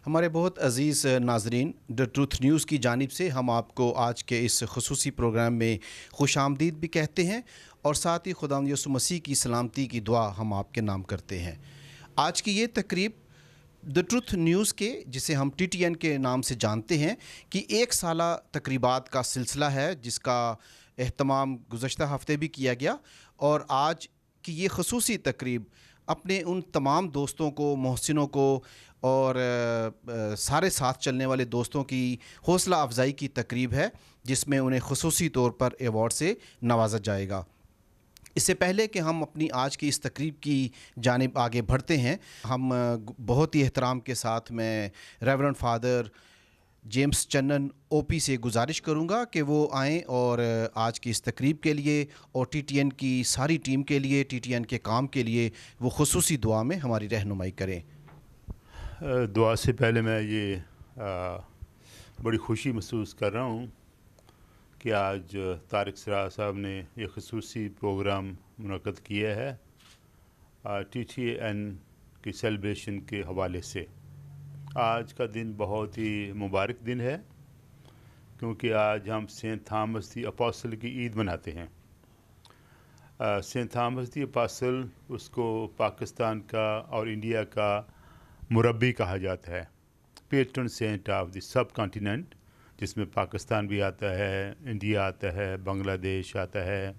हमारे बहुत अज़ीज़ नाज़रीन, द ट्रूथ न्यूज़ की जानिब से हम आपको आज के इस ख़ुसूसी प्रोग्राम में खुशामदीद भी कहते हैं और साथ ही खुदा यसु मसीह की सलामती की दुआ हम आपके नाम करते हैं। आज की ये तकरीब द ट्रूथ न्यूज़ के, जिसे हम TTN के नाम से जानते हैं, कि एक साला तकरीबात का सिलसिला है जिसका एहतमाम गुज़श्ता हफ़्ते भी किया गया। और आज की ये ख़ुसूसी तकरीब अपने उन तमाम दोस्तों को, मोहसिनों को और सारे साथ चलने वाले दोस्तों की हौसला अफजाई की तकरीब है, जिसमें उन्हें ख़ुसूसी तौर पर एवॉर्ड से नवाजा जाएगा। इससे पहले कि हम अपनी आज की इस तकरीब की जानिब आगे बढ़ते हैं, हम बहुत ही एहतराम के साथ मैं रेवरेंड फादर जेम्स चन्नन OP से गुजारिश करूंगा कि वो आएँ और आज की इस तकरीब के लिए और TTN की सारी टीम के लिए, TTN के काम के लिए वो खुसूसी दुआ में हमारी रहनुमाई करें। दुआ से पहले मैं ये बड़ी खुशी महसूस कर रहा हूँ कि आज तारिक सरार साहब ने ये खुसूसी प्रोग्राम मुनक़्क़द किया है TTN की सेलिब्रेशन के हवाले से। आज का दिन बहुत ही मुबारक दिन है क्योंकि आज हम सेंट थॉमस द अपोस्टल की ईद मनाते हैं। सेंट थॉमस द अपोस्टल, उसको पाकिस्तान का और इंडिया का मुरब्बी कहा जाता है, patron saint of the subcontinent, जिसमें पाकिस्तान भी आता है, इंडिया आता है, बांग्लादेश आता है,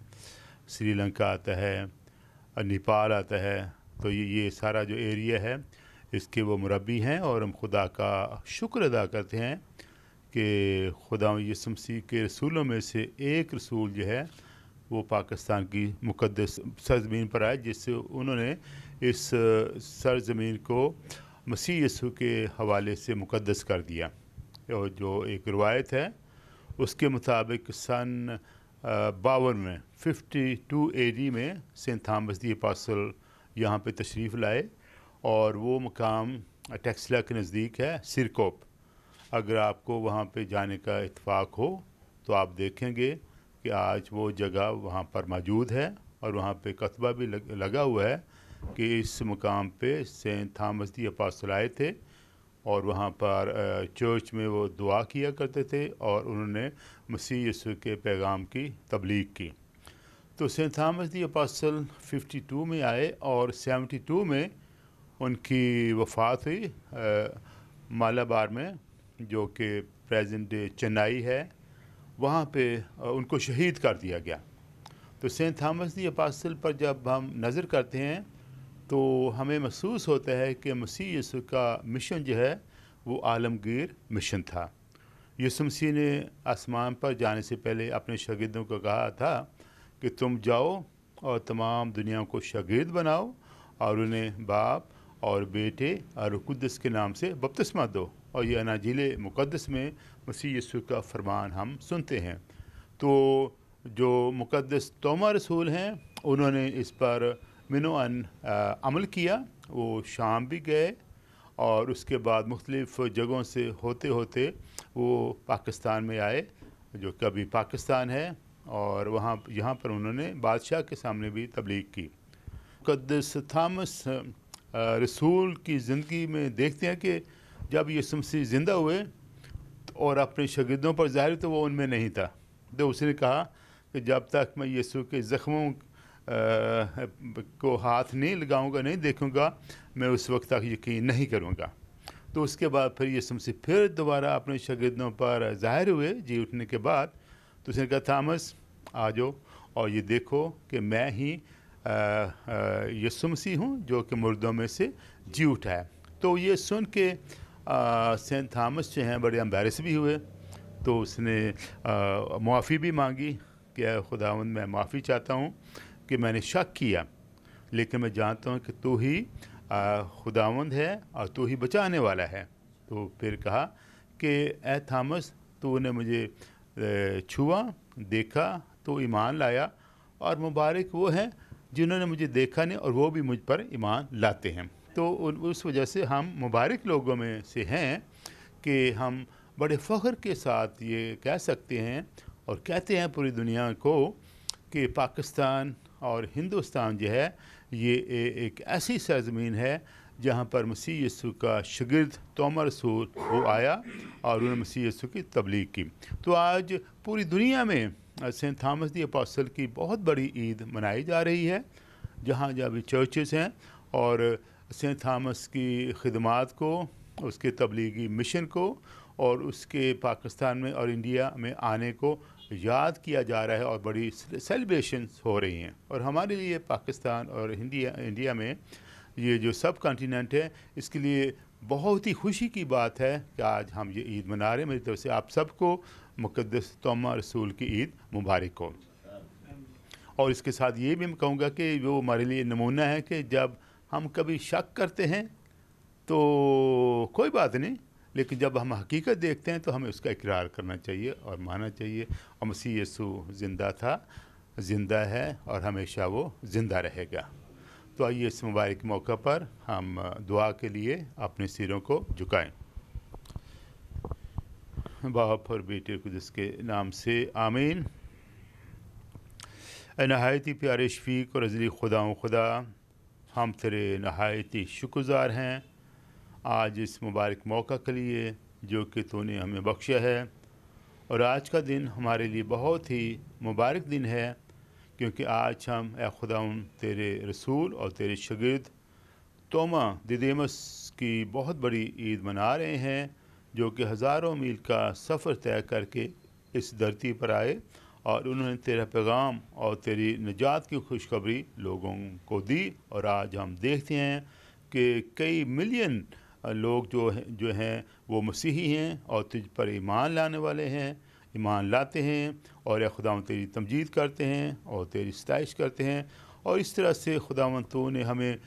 श्रीलंका आता है, नेपाल आता है। तो ये सारा जो एरिया है इसके वो मुरब्बी हैं और हम खुदा का शुक्र अदा करते हैं कि खुदा यीशु मसीह के रसूलों में से एक रसूल जो है वो पाकिस्तान की मुक़द्दस सरज़मीन पर आए, जिससे उन्होंने इस सरज़मीन को मसीह यीशु के हवाले से मुक़द्दस कर दिया। और जो एक रवायत है उसके मुताबिक सन 52 में 52 AD में सेंट थॉमस द अपोस्टल यहाँ पे तशरीफ़ लाए और वो मकाम टेक्सला के नज़दीक है, सिरकोप। अगर आपको वहाँ पे जाने का इत्तेफाक हो तो आप देखेंगे कि आज वो जगह वहाँ पर मौजूद है और वहाँ पे कतबा भी लगा हुआ है कि इस मकाम पे सेंट थॉमस द अपोस्टल आए थे और वहाँ पर चर्च में वो दुआ किया करते थे और उन्होंने मसीह यीशु के पैगाम की तबलीग की। तो सेंट थॉमस द अपोस्टल 52 में आए और 72 में उनकी वफ़ात हुई मालाबार में, जो कि प्रेजेंट डे चेन्नई है। वहाँ पे उनको शहीद कर दिया गया। तो सेंट थॉमस द अपोस्टल पर जब हम नज़र करते हैं तो हमें महसूस होता है कि मसीह यीशु का मिशन जो है वो आलमगीर मिशन था। यीशु मसीह ने आसमान पर जाने से पहले अपने शागिर्दों को कहा था कि तुम जाओ और तमाम दुनिया को शागिर्द बनाओ और उन्हें बाप और बेटे और कुद्दस के नाम से बपतिस्मा दो। और ये अनाजील मुक़द्दस में मसीह यीशु का फरमान हम सुनते हैं। तो जो मुक़द्दस तोमा रसूल हैं उन्होंने इस पर मिनोअन अमल किया। वो शाम भी गए और उसके बाद मुख्तलिफ़ जगहों से होते होते वो पाकिस्तान में आए, जो कभी पाकिस्तान है, और वहाँ यहाँ पर उन्होंने बादशाह के सामने भी तबलीग की। मुक़द्दस थॉमस रसूल की ज़िंदगी में देखते हैं कि जब यीशु मसीह ज़िंदा हुए और अपने शागिर्दों पर ज़ाहिर तो वो उनमें नहीं था। तो उसने कहा कि जब तक मैं यीशु के ज़ख्मों को हाथ नहीं लगाऊंगा, नहीं देखूंगा, मैं उस वक्त तक यकीन नहीं करूंगा। तो उसके बाद फिर यीशु मसीह फिर दोबारा अपने शागिर्दों पर ज़ाहिर हुए जी उठने के बाद। तो उसने कहा, थॉमस आ जाओ और ये देखो कि मैं ही यीशु मसीह हूँ जो कि मुर्दों में से जी उठा है। तो ये सुन के सेंट थॉमस जो हैं बड़े एम्बैरस भी हुए। तो उसने माफ़ी भी मांगी कि खुदावंद मैं माफ़ी चाहता हूँ कि मैंने शक किया, लेकिन मैं जानता हूँ कि तू ही खुदावंद है और तू ही बचाने वाला है। तो फिर कहा कि ए थॉमस, तूने मुझे छुआ, देखा तो ईमान लाया, और मुबारक वो हैं जिन्होंने मुझे देखा नहीं और वो भी मुझ पर ईमान लाते हैं। तो उस वजह से हम मुबारक लोगों में से हैं कि हम बड़े फ़ख्र के साथ ये कह सकते हैं और कहते हैं पूरी दुनिया को कि पाकिस्तान और हिंदुस्तान जो है ये एक ऐसी सरज़मीन है जहाँ पर मसीह यीशु का शागिर्द तोमा रसूल वो आया और उन्होंने मसीह यीशु की तबलीग की। तो आज पूरी दुनिया में सेंट थॉमस दी अपोस्टल की बहुत बड़ी ईद मनाई जा रही है, जहाँ जहाँ भी चर्चेस हैं, और सेंट थॉमस की खिदमात को, उसके तबलीगी मिशन को और उसके पाकिस्तान में और इंडिया में आने को याद किया जा रहा है और बड़ी सेलिब्रेशंस हो रही हैं। और हमारे लिए पाकिस्तान और इंडिया में ये जो सब कॉन्टिनेंट है, इसके लिए बहुत ही खुशी की बात है कि आज हम ये ईद मना रहे हैं। मेरी तरफ से आप सबको मुक़द्दस तोमा रसूल की ईद मुबारक हो। और इसके साथ ये भी मैं कहूँगा कि वो हमारे लिए नमूना है कि जब हम कभी शक करते हैं तो कोई बात नहीं, लेकिन जब हम हकीकत देखते हैं तो हमें उसका इकरार करना चाहिए और मानना चाहिए। और मसीह यीशु ज़िंदा था, ज़िंदा है और हमेशा वो ज़िंदा रहेगा। तो आइए इस मुबारक मौका पर हम दुआ के लिए अपने सिरों को झुकाएं। बाप और बेटे कुदस के नाम से आमीन। नहायती प्यारे शफीक और अज़ली खुदा, हम तेरे नहायती शुक्रगुज़ार हैं आज इस मुबारक मौका के लिए जो कि तूने हमें बख्शा है। और आज का दिन हमारे लिए बहुत ही मुबारक दिन है, क्योंकि आज हम ए खुदाउन तेरे रसूल और तेरे शागिर्द तोमा दिदिमस की बहुत बड़ी ईद मना रहे हैं, जो कि हज़ारों मील का सफ़र तय करके इस धरती पर आए और उन्होंने तेरा पैगाम और तेरी निजात की खुशखबरी लोगों को दी। और आज हम देखते हैं कि कई मिलियन लोग जो हैं वो मसीही हैं और तुझ पर ईमान लाने वाले हैं, ईमान लाते हैं और खुदावंद तेरी तमजीद करते हैं और तेरी सताइश करते हैं। और इस तरह से खुदावंद तू ने हमें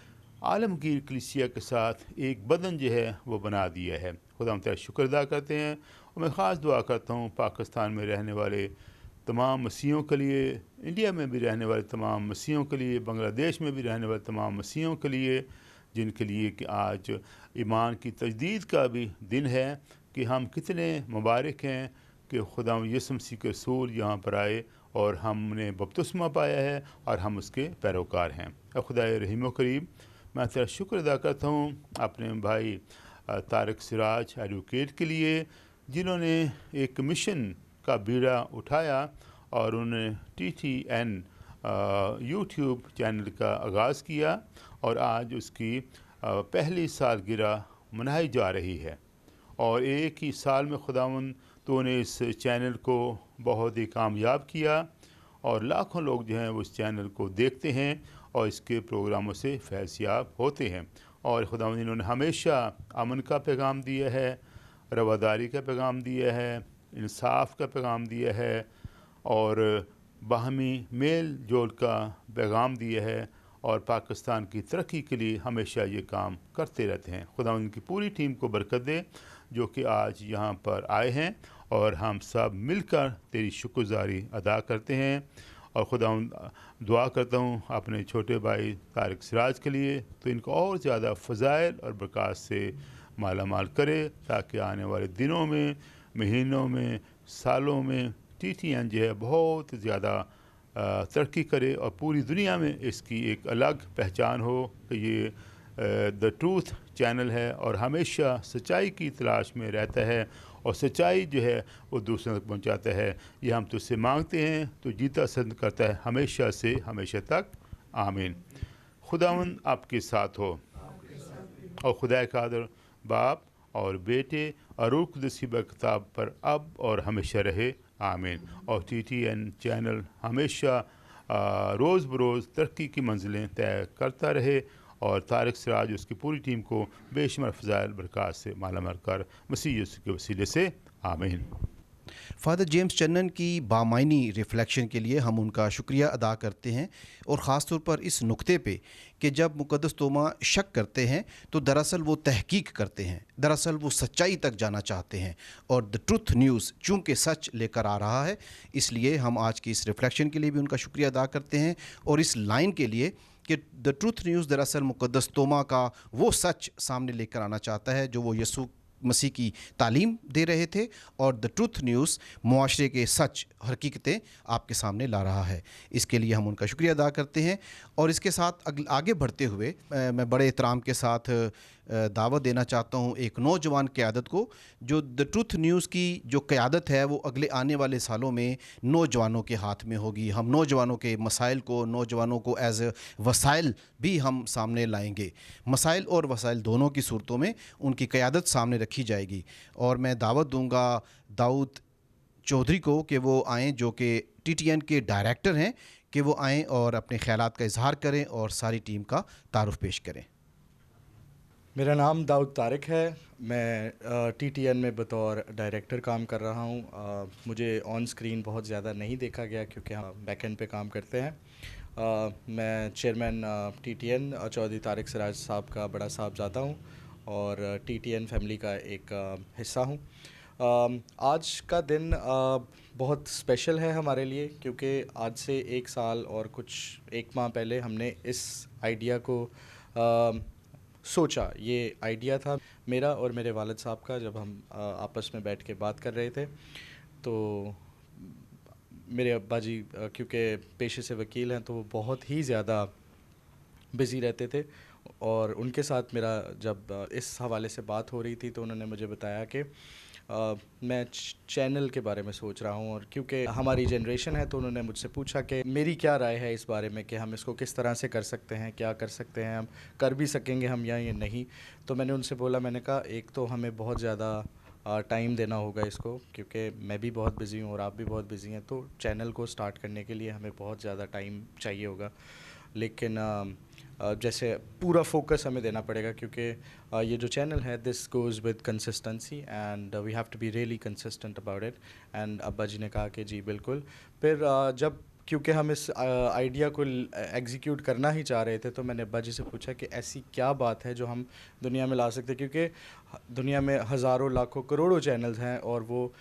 आलमगीर कलीसिया के साथ एक बदन जो है वो बना दिया है। खुदावंद तेरा शुक्र अदा करते हैं। और मैं ख़ास दुआ करता हूँ पाकिस्तान में रहने वाले तमाम मसीहों के लिए, इंडिया में भी रहने वाले तमाम मसीहों के लिए, बांग्लादेश में भी रहने वाले तमाम मसीहों के लिए, जिनके लिए कि आज ईमान की तजदीद का भी दिन है कि हम कितने मुबारक हैं कि खुदा यीशु मसीह के रसूल यहाँ पर आए और हमने बपतिस्मा पाया है और हम उसके पैरोकार हैं। खुदा रहीम करीम, मैं तेरा शुक्र अदा करता हूँ अपने भाई तारिक सिराज एडवोकेट के लिए, जिन्होंने एक मिशन का बीड़ा उठाया और उन्होंने TTN यूट्यूब चैनल का आगाज़ किया और आज उसकी पहली सालगिरह मनाई जा रही है। और एक ही साल में खुदावंद तो ने इस चैनल को बहुत ही कामयाब किया और लाखों लोग जो हैं वो इस चैनल को देखते हैं और इसके प्रोग्रामों से फैज़याब होते हैं। और खुदावंद इन्होंने हमेशा अमन का पैगाम दिया है, रवादारी का पैगाम दिया है, इंसाफ का पैगाम दिया है और बाहमी मेल जोल का पैगाम दिया है और पाकिस्तान की तरक्की के लिए हमेशा ये काम करते रहते हैं। खुदा उनकी पूरी टीम को बरकत दे जो कि आज यहाँ पर आए हैं और हम सब मिलकर तेरी शुक्रगुज़ारी अदा करते हैं। और खुदा दुआ करता हूँ अपने छोटे भाई तारिक सिराज के लिए, तो इनको और ज़्यादा फ़ज़ाइल और बरक़ात से माला माल करे, ताकि आने वाले दिनों में, महीनों में, सालों में TTN जो है बहुत ज़्यादा तरक्की करे और पूरी दुनिया में इसकी एक अलग पहचान हो कि ये द ट्रूथ चैनल है और हमेशा सच्चाई की तलाश में रहता है और सच्चाई जो है वो दूसरों तक पहुंचाता है। ये हम तुझसे मांगते हैं, तो जीता संत करता है हमेशा से हमेशा तक। आमीन। खुदावंद आपके साथ हो और खुदा कादर बाप और बेटे और रूह कुदस की बरकत पर अब और हमेशा रहे, आमीन। और TTN चैनल हमेशा रोज़ बरोज़ तरक्की की मंजिलें तय करता रहे और तारिक सिराज उसकी पूरी टीम को बेशुमार फ़ज़ाइल बरक़ात से मालामाल कर मसीह यीशु के वसीले से, आमीन। फ़ादर जेम्स चन्नन की बामायनी रिफ्लेक्शन के लिए हम उनका शुक्रिया अदा करते हैं, और ख़ास तौर पर इस नुक्ते पे कि जब मुक़द्दस तोमा शक करते हैं तो दरअसल वो तहकीक करते हैं, दरअसल वो सच्चाई तक जाना चाहते हैं, और द ट्रुथ न्यूज़ चूँकि सच लेकर आ रहा है, इसलिए हम आज की इस रिफ्लेक्शन के लिए भी उनका शुक्रिया अदा करते हैं, और इस लाइन के लिए कि द ट्रुथ न्यूज़ दरअसल मुक़द्दस तोमा का वो सच सामने लेकर आना चाहता है जो वो यीशु मसीह की तालीम दे रहे थे, और द ट्रुथ न्यूज़ मुआशरे के सच हकीकतें आपके सामने ला रहा है। इसके लिए हम उनका शुक्रिया अदा करते हैं, और इसके साथ आगे बढ़ते हुए मैं बड़े एहतराम के साथ दावत देना चाहता हूँ एक नौजवान क़यादत को, जो द ट्रुथ न्यूज़ की जो क़यादत है वो अगले आने वाले सालों में नौजवानों के हाथ में होगी। हम नौजवानों के मसाइल को, नौजवानों को एज़ वसाइल भी हम सामने लाएंगे। मसाइल और वसाइल दोनों की सूरतों में उनकी क़यादत सामने रखी जाएगी, और मैं दावत दूंगा दाऊद चौधरी को कि वो आएँ, जो कि TTN के डायरेक्टर हैं, कि वो आएँ और अपने ख़यालात का इजहार करें और सारी टीम का तारुफ पेश करें। मेरा नाम दाऊद तारिक है। मैं TTN में बतौर डायरेक्टर काम कर रहा हूँ। मुझे ऑन स्क्रीन बहुत ज़्यादा नहीं देखा गया क्योंकि हम बैकएंड पे काम करते हैं। मैं चेयरमैन TTN चौधरी तारिक सिराज साहब का बड़ा साहबजादा हूँ और TTN फैमिली का एक हिस्सा हूँ। आज का दिन बहुत स्पेशल है हमारे लिए क्योंकि आज से 1 साल और कुछ 1 माह पहले हमने इस आइडिया को सोचा। ये आइडिया था मेरा और मेरे वालिद साहब का, जब हम आपस में बैठ के बात कर रहे थे। तो मेरे अब्बा जी क्योंकि पेशे से वकील हैं तो वो बहुत ही ज़्यादा बिज़ी रहते थे, और उनके साथ मेरा जब इस हवाले से बात हो रही थी तो उन्होंने मुझे बताया कि मैं चैनल के बारे में सोच रहा हूँ, और क्योंकि हमारी जनरेशन है तो उन्होंने मुझसे पूछा कि मेरी क्या राय है इस बारे में कि हम इसको किस तरह से कर सकते हैं, क्या कर सकते हैं, हम कर भी सकेंगे हम या ये नहीं। तो मैंने उनसे बोला, मैंने कहा एक तो हमें बहुत ज़्यादा टाइम देना होगा इसको, क्योंकि मैं भी बहुत बिज़ी हूँ और आप भी बहुत बिज़ी हैं, तो चैनल को स्टार्ट करने के लिए हमें बहुत ज़्यादा टाइम चाहिए होगा। लेकिन जैसे पूरा फोकस हमें देना पड़ेगा क्योंकि ये जो चैनल है this goes with consistency and we have to be really consistent about it. And अब्बा जी ने कहा कि जी बिल्कुल। फिर जब क्योंकि हम इस आइडिया को एग्जीक्यूट करना ही चाह रहे थे तो मैंने अब्बा जी से पूछा कि ऐसी क्या बात है जो हम दुनिया में ला सकते हैं, क्योंकि दुनिया में हज़ारों लाखों करोड़ों चैनल्स हैं और वो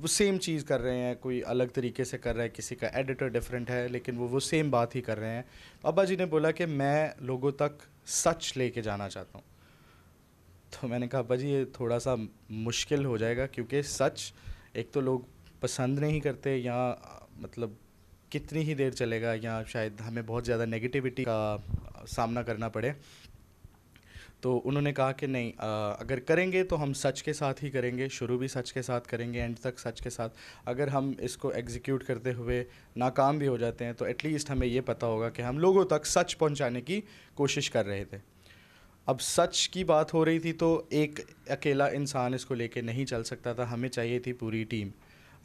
सेम चीज़ कर रहे हैं, कोई अलग तरीके से कर रहा है, किसी का एडिटर डिफरेंट है, लेकिन वो सेम बात ही कर रहे हैं। अब्बा जी ने बोला कि मैं लोगों तक सच लेके जाना चाहता हूँ। तो मैंने कहा अब्बा जी ये थोड़ा सा मुश्किल हो जाएगा, क्योंकि सच एक तो लोग पसंद नहीं करते, या मतलब कितनी ही देर चलेगा, या शायद हमें बहुत ज़्यादा नेगेटिविटी का सामना करना पड़े। तो उन्होंने कहा कि नहीं, अगर करेंगे तो हम सच के साथ ही करेंगे, शुरू भी सच के साथ करेंगे, एंड तक सच के साथ। अगर हम इसको एग्जीक्यूट करते हुए नाकाम भी हो जाते हैं तो एटलीस्ट हमें ये पता होगा कि हम लोगों तक सच पहुंचाने की कोशिश कर रहे थे। अब सच की बात हो रही थी तो एक अकेला इंसान इसको लेके नहीं चल सकता था, हमें चाहिए थी पूरी टीम।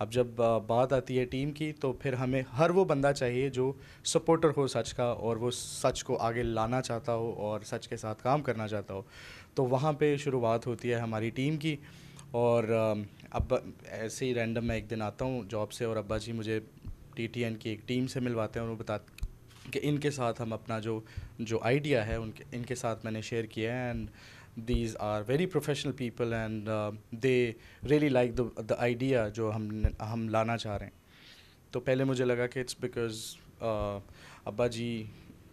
अब जब बात आती है टीम की तो फिर हमें हर वो बंदा चाहिए जो सपोर्टर हो सच का, और वो सच को आगे लाना चाहता हो और सच के साथ काम करना चाहता हो। तो वहाँ पे शुरुआत होती है हमारी टीम की। और अब ऐसे ही रैंडम मैं एक दिन आता हूँ जॉब से और अब्बा जी मुझे TTN की एक टीम से मिलवाते हैं और वो बताते कि इनके साथ हम अपना जो आइडिया है इनके साथ मैंने शेयर किया है, and these are very professional people and they really like the idea जो हम लाना चाह रहे हैं। तो पहले मुझे लगा कि इट्स बिकॉज अब्बा जी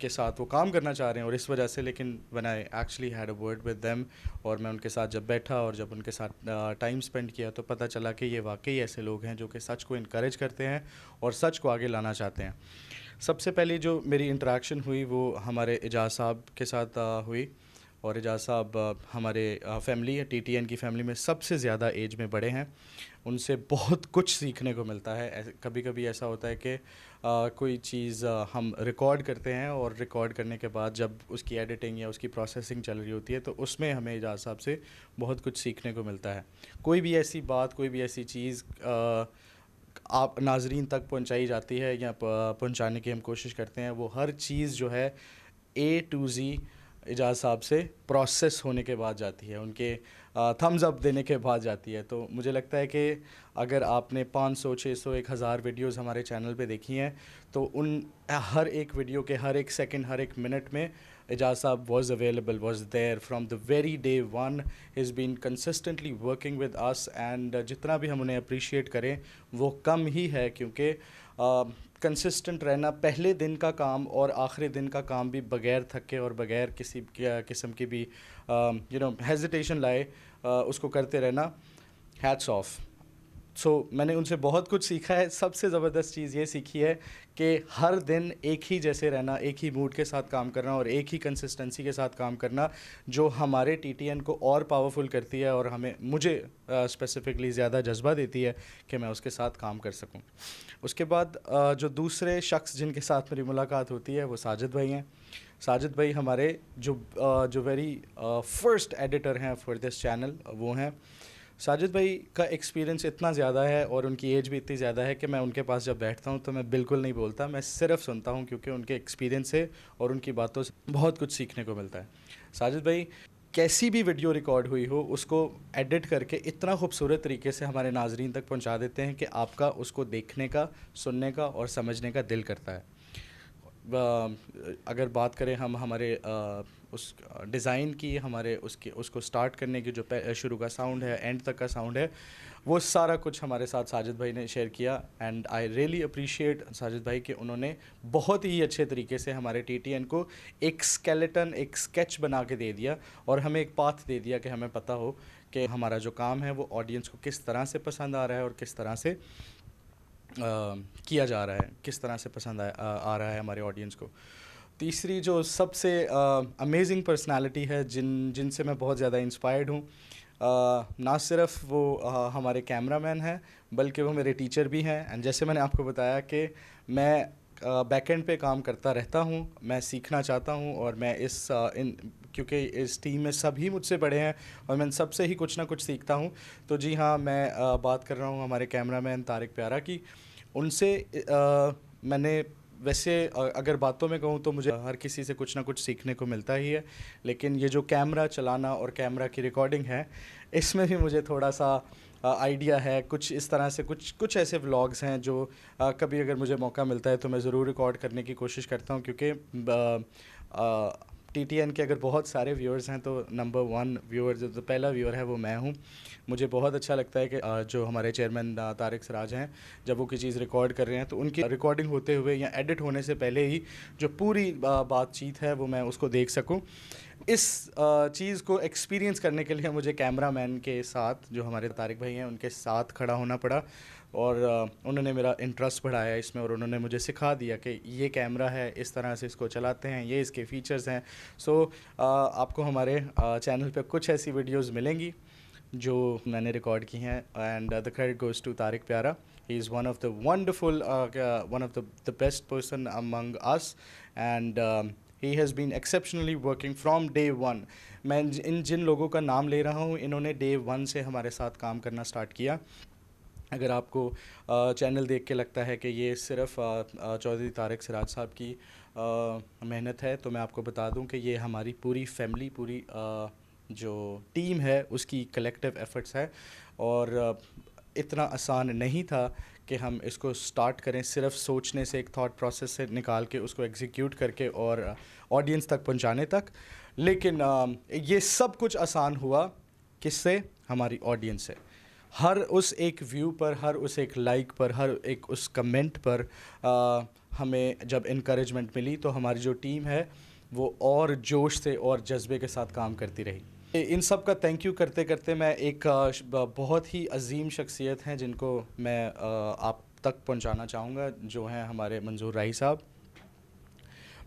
के साथ वो काम करना चाह रहे हैं और इस वजह से, लेकिन when I actually had a word with them और मैं उनके साथ जब बैठा और जब उनके साथ टाइम स्पेंड किया तो पता चला कि ये वाकई ऐसे लोग हैं जो कि सच को इनकरेज करते हैं और सच को आगे लाना चाहते हैं। सबसे पहले जो मेरी इंटरेक्शन हुई वो हमारे एजाज साहब के साथ हुई। और एजाज साहब हमारे फैमिली है, TTN की फैमिली में सबसे ज़्यादा एज में बड़े हैं। उनसे बहुत कुछ सीखने को मिलता है। कभी कभी ऐसा होता है कि कोई चीज़ हम रिकॉर्ड करते हैं और रिकॉर्ड करने के बाद जब उसकी एडिटिंग या उसकी प्रोसेसिंग चल रही होती है तो उसमें हमें एजाज साहब से बहुत कुछ सीखने को मिलता है। कोई भी ऐसी बात, कोई भी ऐसी चीज़ आप नाजरीन तक पहुंचाई जाती है या पहुंचाने की हम कोशिश करते हैं, वो हर चीज़ जो है A to Z एजाज साहब से प्रोसेस होने के बाद जाती है, उनके थम्स अप देने के बाद जाती है। तो मुझे लगता है कि अगर आपने 500, 600, 1000 वीडियोस हमारे चैनल पे देखी हैं तो उन हर एक वीडियो के हर एक सेकंड, हर एक मिनट में Ejaz sahab was available, was there from the very day one. Is been consistently working with us and जितना भी हम उन्हें अप्रिशिएट करें वो कम ही है, क्योंकि कंसिस्टेंट रहना, पहले दिन का काम और आखिरी दिन का काम भी बग़ैर थके और बग़ैर किसी किस्म की भी हेजिटेशन लाए उसको करते रहना, हैट्स ऑफ। सो मैंने उनसे बहुत कुछ सीखा है। सबसे ज़बरदस्त चीज़ ये सीखी है कि हर दिन एक ही जैसे रहना, एक ही मूड के साथ काम करना और एक ही कंसिस्टेंसी के साथ काम करना, जो हमारे TTN को और पावरफुल करती है और मुझे स्पेसिफ़िकली ज़्यादा जज्बा देती है कि मैं उसके साथ काम कर सकूं। उसके बाद जो दूसरे शख्स जिनके साथ मेरी मुलाकात होती है वो साजिद भाई हैं। साजिद भाई हमारे जो वेरी फर्स्ट एडिटर हैं फॉर दिस चैनल वो हैं। साजिद भाई का एक्सपीरियंस इतना ज़्यादा है और उनकी एज भी इतनी ज़्यादा है कि मैं उनके पास जब बैठता हूं तो मैं बिल्कुल नहीं बोलता, मैं सिर्फ सुनता हूं, क्योंकि उनके एक्सपीरियंस से और उनकी बातों से बहुत कुछ सीखने को मिलता है। साजिद भाई कैसी भी वीडियो रिकॉर्ड हुई हो उसको एडिट करके इतना खूबसूरत तरीके से हमारे नाजरीन तक पहुंचा देते हैं कि आपका उसको देखने का, सुनने का और समझने का दिल करता है। अगर बात करें हम हमारे उस डिज़ाइन की, हमारे उसको स्टार्ट करने की जो शुरू का साउंड है, एंड तक का साउंड है, वो सारा कुछ हमारे साथ साजिद भाई ने शेयर किया। And I really appreciate Sajid भाई कि उन्होंने बहुत ही अच्छे तरीके से हमारे TTN को एक स्केलेटन, एक स्केच बना के दे दिया और हमें एक पाथ दे दिया कि हमें पता हो कि हमारा जो काम है वो ऑडियंस को किस तरह से पसंद आ रहा है और किस तरह से किया जा रहा है, किस तरह से पसंद आ रहा है हमारे ऑडियंस को। तीसरी जो सबसे अमेजिंग पर्सनालिटी है जिनसे मैं बहुत ज़्यादा इंस्पायर्ड हूँ, ना सिर्फ वो हमारे कैमरामैन हैं बल्कि वो मेरे टीचर भी हैं। एंड जैसे मैंने आपको बताया कि मैं बैकएंड पे काम करता रहता हूँ, मैं सीखना चाहता हूँ और मैं क्योंकि इस टीम में सभी मुझसे बड़े हैं और मैं सबसे ही कुछ ना कुछ सीखता हूँ। तो जी हाँ, मैं बात कर रहा हूँ हमारे कैमरामैन तारिक प्यारा की। उनसे मैंने वैसे अगर बातों में कहूँ तो मुझे हर किसी से कुछ ना कुछ सीखने को मिलता ही है, लेकिन ये जो कैमरा चलाना और कैमरा की रिकॉर्डिंग है इसमें भी मुझे थोड़ा सा आइडिया है। कुछ इस तरह से कुछ ऐसे व्लॉग्स हैं जो कभी अगर मुझे मौका मिलता है तो मैं ज़रूर रिकॉर्ड करने की कोशिश करता हूँ, क्योंकि TTN के अगर बहुत सारे व्यूअर्स हैं तो नंबर 1 व्यूअर, जो पहला व्यूअर है वो मैं हूँ। मुझे बहुत अच्छा लगता है कि जो हमारे चेयरमैन तारिक सिराज हैं, जब वो कोई चीज़ रिकॉर्ड कर रहे हैं तो उनकी रिकॉर्डिंग होते हुए या एडिट होने से पहले ही जो पूरी बातचीत है वो मैं उसको देख सकूँ। इस चीज़ को एक्सपीरियंस करने के लिए मुझे कैमरामैन के साथ, जो हमारे तारिक भाई हैं, उनके साथ खड़ा होना पड़ा और उन्होंने मेरा इंटरेस्ट बढ़ाया इसमें और उन्होंने मुझे सिखा दिया कि ये कैमरा है, इस तरह से इसको चलाते हैं, ये इसके फ़ीचर्स हैं। सो आपको हमारे चैनल पे कुछ ऐसी वीडियोस मिलेंगी जो मैंने रिकॉर्ड की हैं and the credit goes to Tariq Pyara. He is one of the wonderful, one of the best person among us and he has been exceptionally working from day one. मैं जिन लोगों का नाम ले रहा हूँ, इन्होंने डे वन से हमारे साथ काम करना स्टार्ट किया। अगर आपको चैनल देख के लगता है कि ये सिर्फ चौधरी तारिक सिराज साहब की मेहनत है, तो मैं आपको बता दूं कि ये हमारी पूरी फैमिली, पूरी जो टीम है उसकी कलेक्टिव एफर्ट्स है। और इतना आसान नहीं था कि हम इसको स्टार्ट करें सिर्फ सोचने से, एक थॉट प्रोसेस से निकाल के उसको एग्जीक्यूट करके और ऑडियंस तक पहुंचाने तक। लेकिन ये सब कुछ आसान हुआ किससे? हमारी ऑडियंस से। हर उस एक व्यू पर, हर उस एक लाइक पर, हर एक उस कमेंट पर हमें जब इनकरेजमेंट मिली तो हमारी जो टीम है वो और जोश से और जज्बे के साथ काम करती रही। इन सब का थैंक यू करते करते मैं एक बहुत ही अजीम शख्सियत हैं जिनको मैं आप तक पहुंचाना चाहूँगा, जो हैं हमारे मंजूर राही साहब।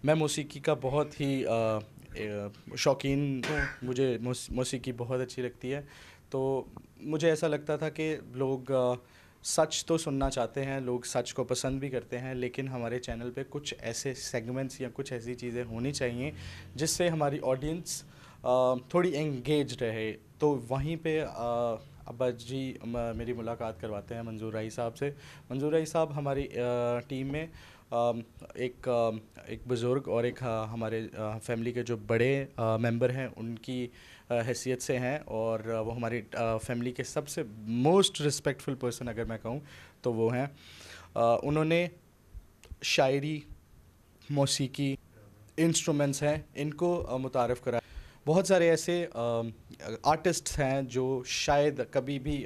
मैं मौसीकी का बहुत ही शौकीन हूँ, मुझे मौसीकी बहुत अच्छी लगती है। तो मुझे ऐसा लगता था कि लोग सच तो सुनना चाहते हैं, लोग सच को पसंद भी करते हैं, लेकिन हमारे चैनल पे कुछ ऐसे सेगमेंट्स या कुछ ऐसी चीज़ें होनी चाहिए जिससे हमारी ऑडियंस थोड़ी एंगेज रहे। तो वहीं पे अब्बा जी मेरी मुलाकात करवाते हैं मंजूर राही साहब से। मंजूर राही साहब हमारी टीम में एक बुज़ुर्ग और एक हमारे फैमिली के जो बड़े मेंबर हैं उनकी हैसियत से हैं, और वो हमारी फैमिली के सबसे मोस्ट रिस्पेक्टफुल पर्सन अगर मैं कहूँ तो वो हैं। उन्होंने शायरी, मौसीकी, इंस्ट्रूमेंट्स हैं, इनको मुतारफ़ करा। बहुत सारे ऐसे आर्टिस्ट्स हैं जो शायद कभी भी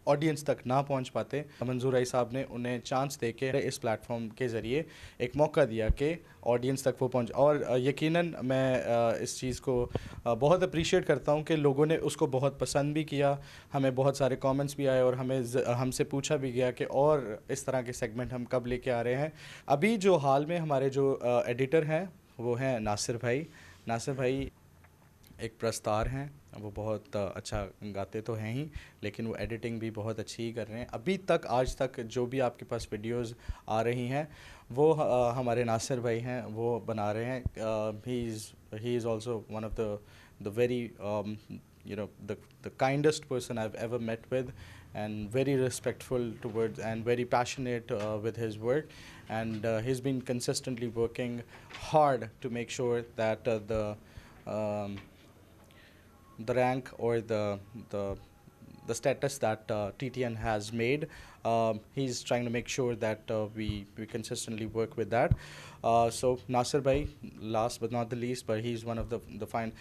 ऑडियंस तक ना पहुंच पाते। मंजूर राही साहब ने उन्हें चांस देके इस प्लेटफॉर्म के ज़रिए एक मौका दिया कि ऑडियंस तक वो पहुंच, और यकीनन मैं इस चीज़ को बहुत अप्रिशिएट करता हूं कि लोगों ने उसको बहुत पसंद भी किया। हमें बहुत सारे कमेंट्स भी आए और हमसे पूछा भी गया कि और इस तरह के सेगमेंट हम कब लेके आ रहे हैं। अभी जो हाल में हमारे जो एडिटर हैं वो हैं नासिर भाई। नासिर भाई एक प्रस्तार हैं, वो बहुत अच्छा गाते तो हैं ही, लेकिन वो एडिटिंग भी बहुत अच्छी ही कर रहे हैं। अभी तक आज तक जो भी आपके पास वीडियोस आ रही हैं वो हमारे नासिर भाई हैं, वो बना रहे हैं। He is also one of the very the kindest person I've ever met with, and very respectful towards and very passionate with his work, and he's been consistently working hard to make sure that the rank or the status that TTN has made, he's trying to make sure that we consistently work with that. So Nasir bhai, last but not the least, but he's one of the fine.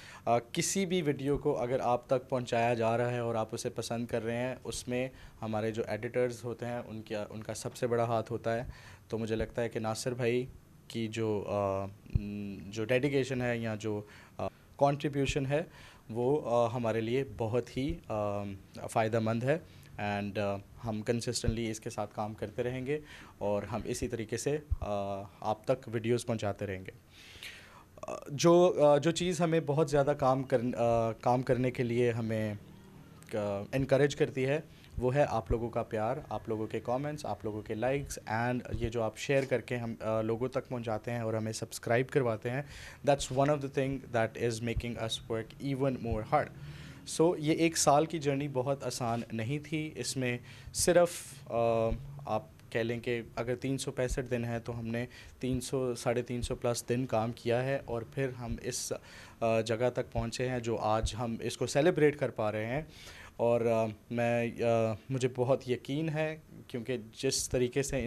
किसी भी video को अगर आप तक पहुंचाया जा रहा है और आप उसे पसंद कर रहे हैं, उसमें हमारे जो एडिटर्स होते हैं उनका सबसे बड़ा हाथ होता है। तो मुझे लगता है कि नासिर भाई की जो डेडिकेशन है या जो कंट्रीब्यूशन है वो हमारे लिए बहुत ही फ़ायदेमंद है, एंड हम कंसिस्टेंटली इसके साथ काम करते रहेंगे और हम इसी तरीके से आप तक वीडियोस पहुंचाते रहेंगे। जो चीज़ हमें बहुत ज़्यादा काम करने के लिए हमें इनकरेज करती है वो है आप लोगों का प्यार, आप लोगों के कमेंट्स, आप लोगों के लाइक्स, एंड ये जो आप शेयर करके हम लोगों तक पहुंचाते हैं और हमें सब्सक्राइब करवाते हैं। That's one of the thing that is making us work even more hard. So ये एक साल की जर्नी बहुत आसान नहीं थी। इसमें सिर्फ आप कह लें कि अगर 365 दिन हैं तो हमने 300 साढ़े 300 प्लस दिन काम किया है, और फिर हम इस जगह तक पहुँचे हैं जो आज हम इसको सेलिब्रेट कर पा रहे हैं। और मुझे बहुत यकीन है, क्योंकि जिस तरीके से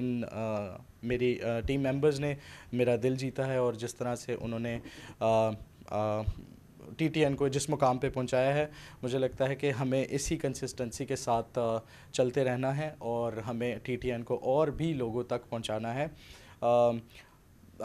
मेरी टीम मेंबर्स ने मेरा दिल जीता है और जिस तरह से उन्होंने TTN को जिस मुकाम पे पहुंचाया है, मुझे लगता है कि हमें इसी कंसिस्टेंसी के साथ चलते रहना है और हमें TTN को और भी लोगों तक पहुंचाना है।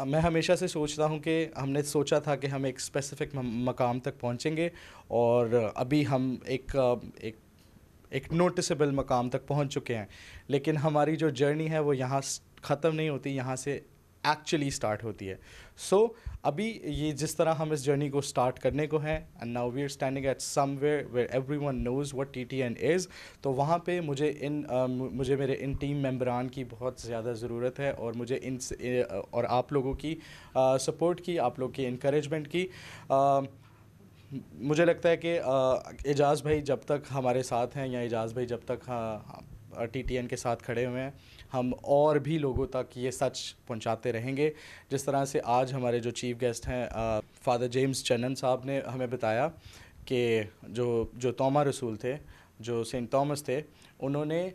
मैं हमेशा से सोचता हूं कि हमने सोचा था कि हम एक स्पेसिफ़िक मकाम तक पहुंचेंगे, और अभी हम एक नोटिसेबल मकाम तक पहुंच चुके हैं, लेकिन हमारी जो जर्नी है वो यहाँ ख़त्म नहीं होती, यहाँ से एक्चुअली स्टार्ट होती है। सो अभी ये जिस तरह हम इस जर्नी को स्टार्ट करने को हैं, and now we are standing at somewhere where everyone knows what TTN is, तो वहाँ पे मुझे मेरे इन टीम मेंबरान की बहुत ज़्यादा ज़रूरत है, और मुझे और आप लोगों की सपोर्ट की, आप लोग की इनकरेजमेंट की। मुझे लगता है कि एजाज़ भाई जब तक हमारे साथ हैं, या एजाज़ भाई जब तक TTN के साथ खड़े हुए हैं, हम और भी लोगों तक ये सच पहुंचाते रहेंगे। जिस तरह से आज हमारे जो चीफ़ गेस्ट हैं फ़ादर जेम्स चन्नन साहब ने हमें बताया कि जो तोमा रसूल थे, जो सेंट थॉमस थे, उन्होंने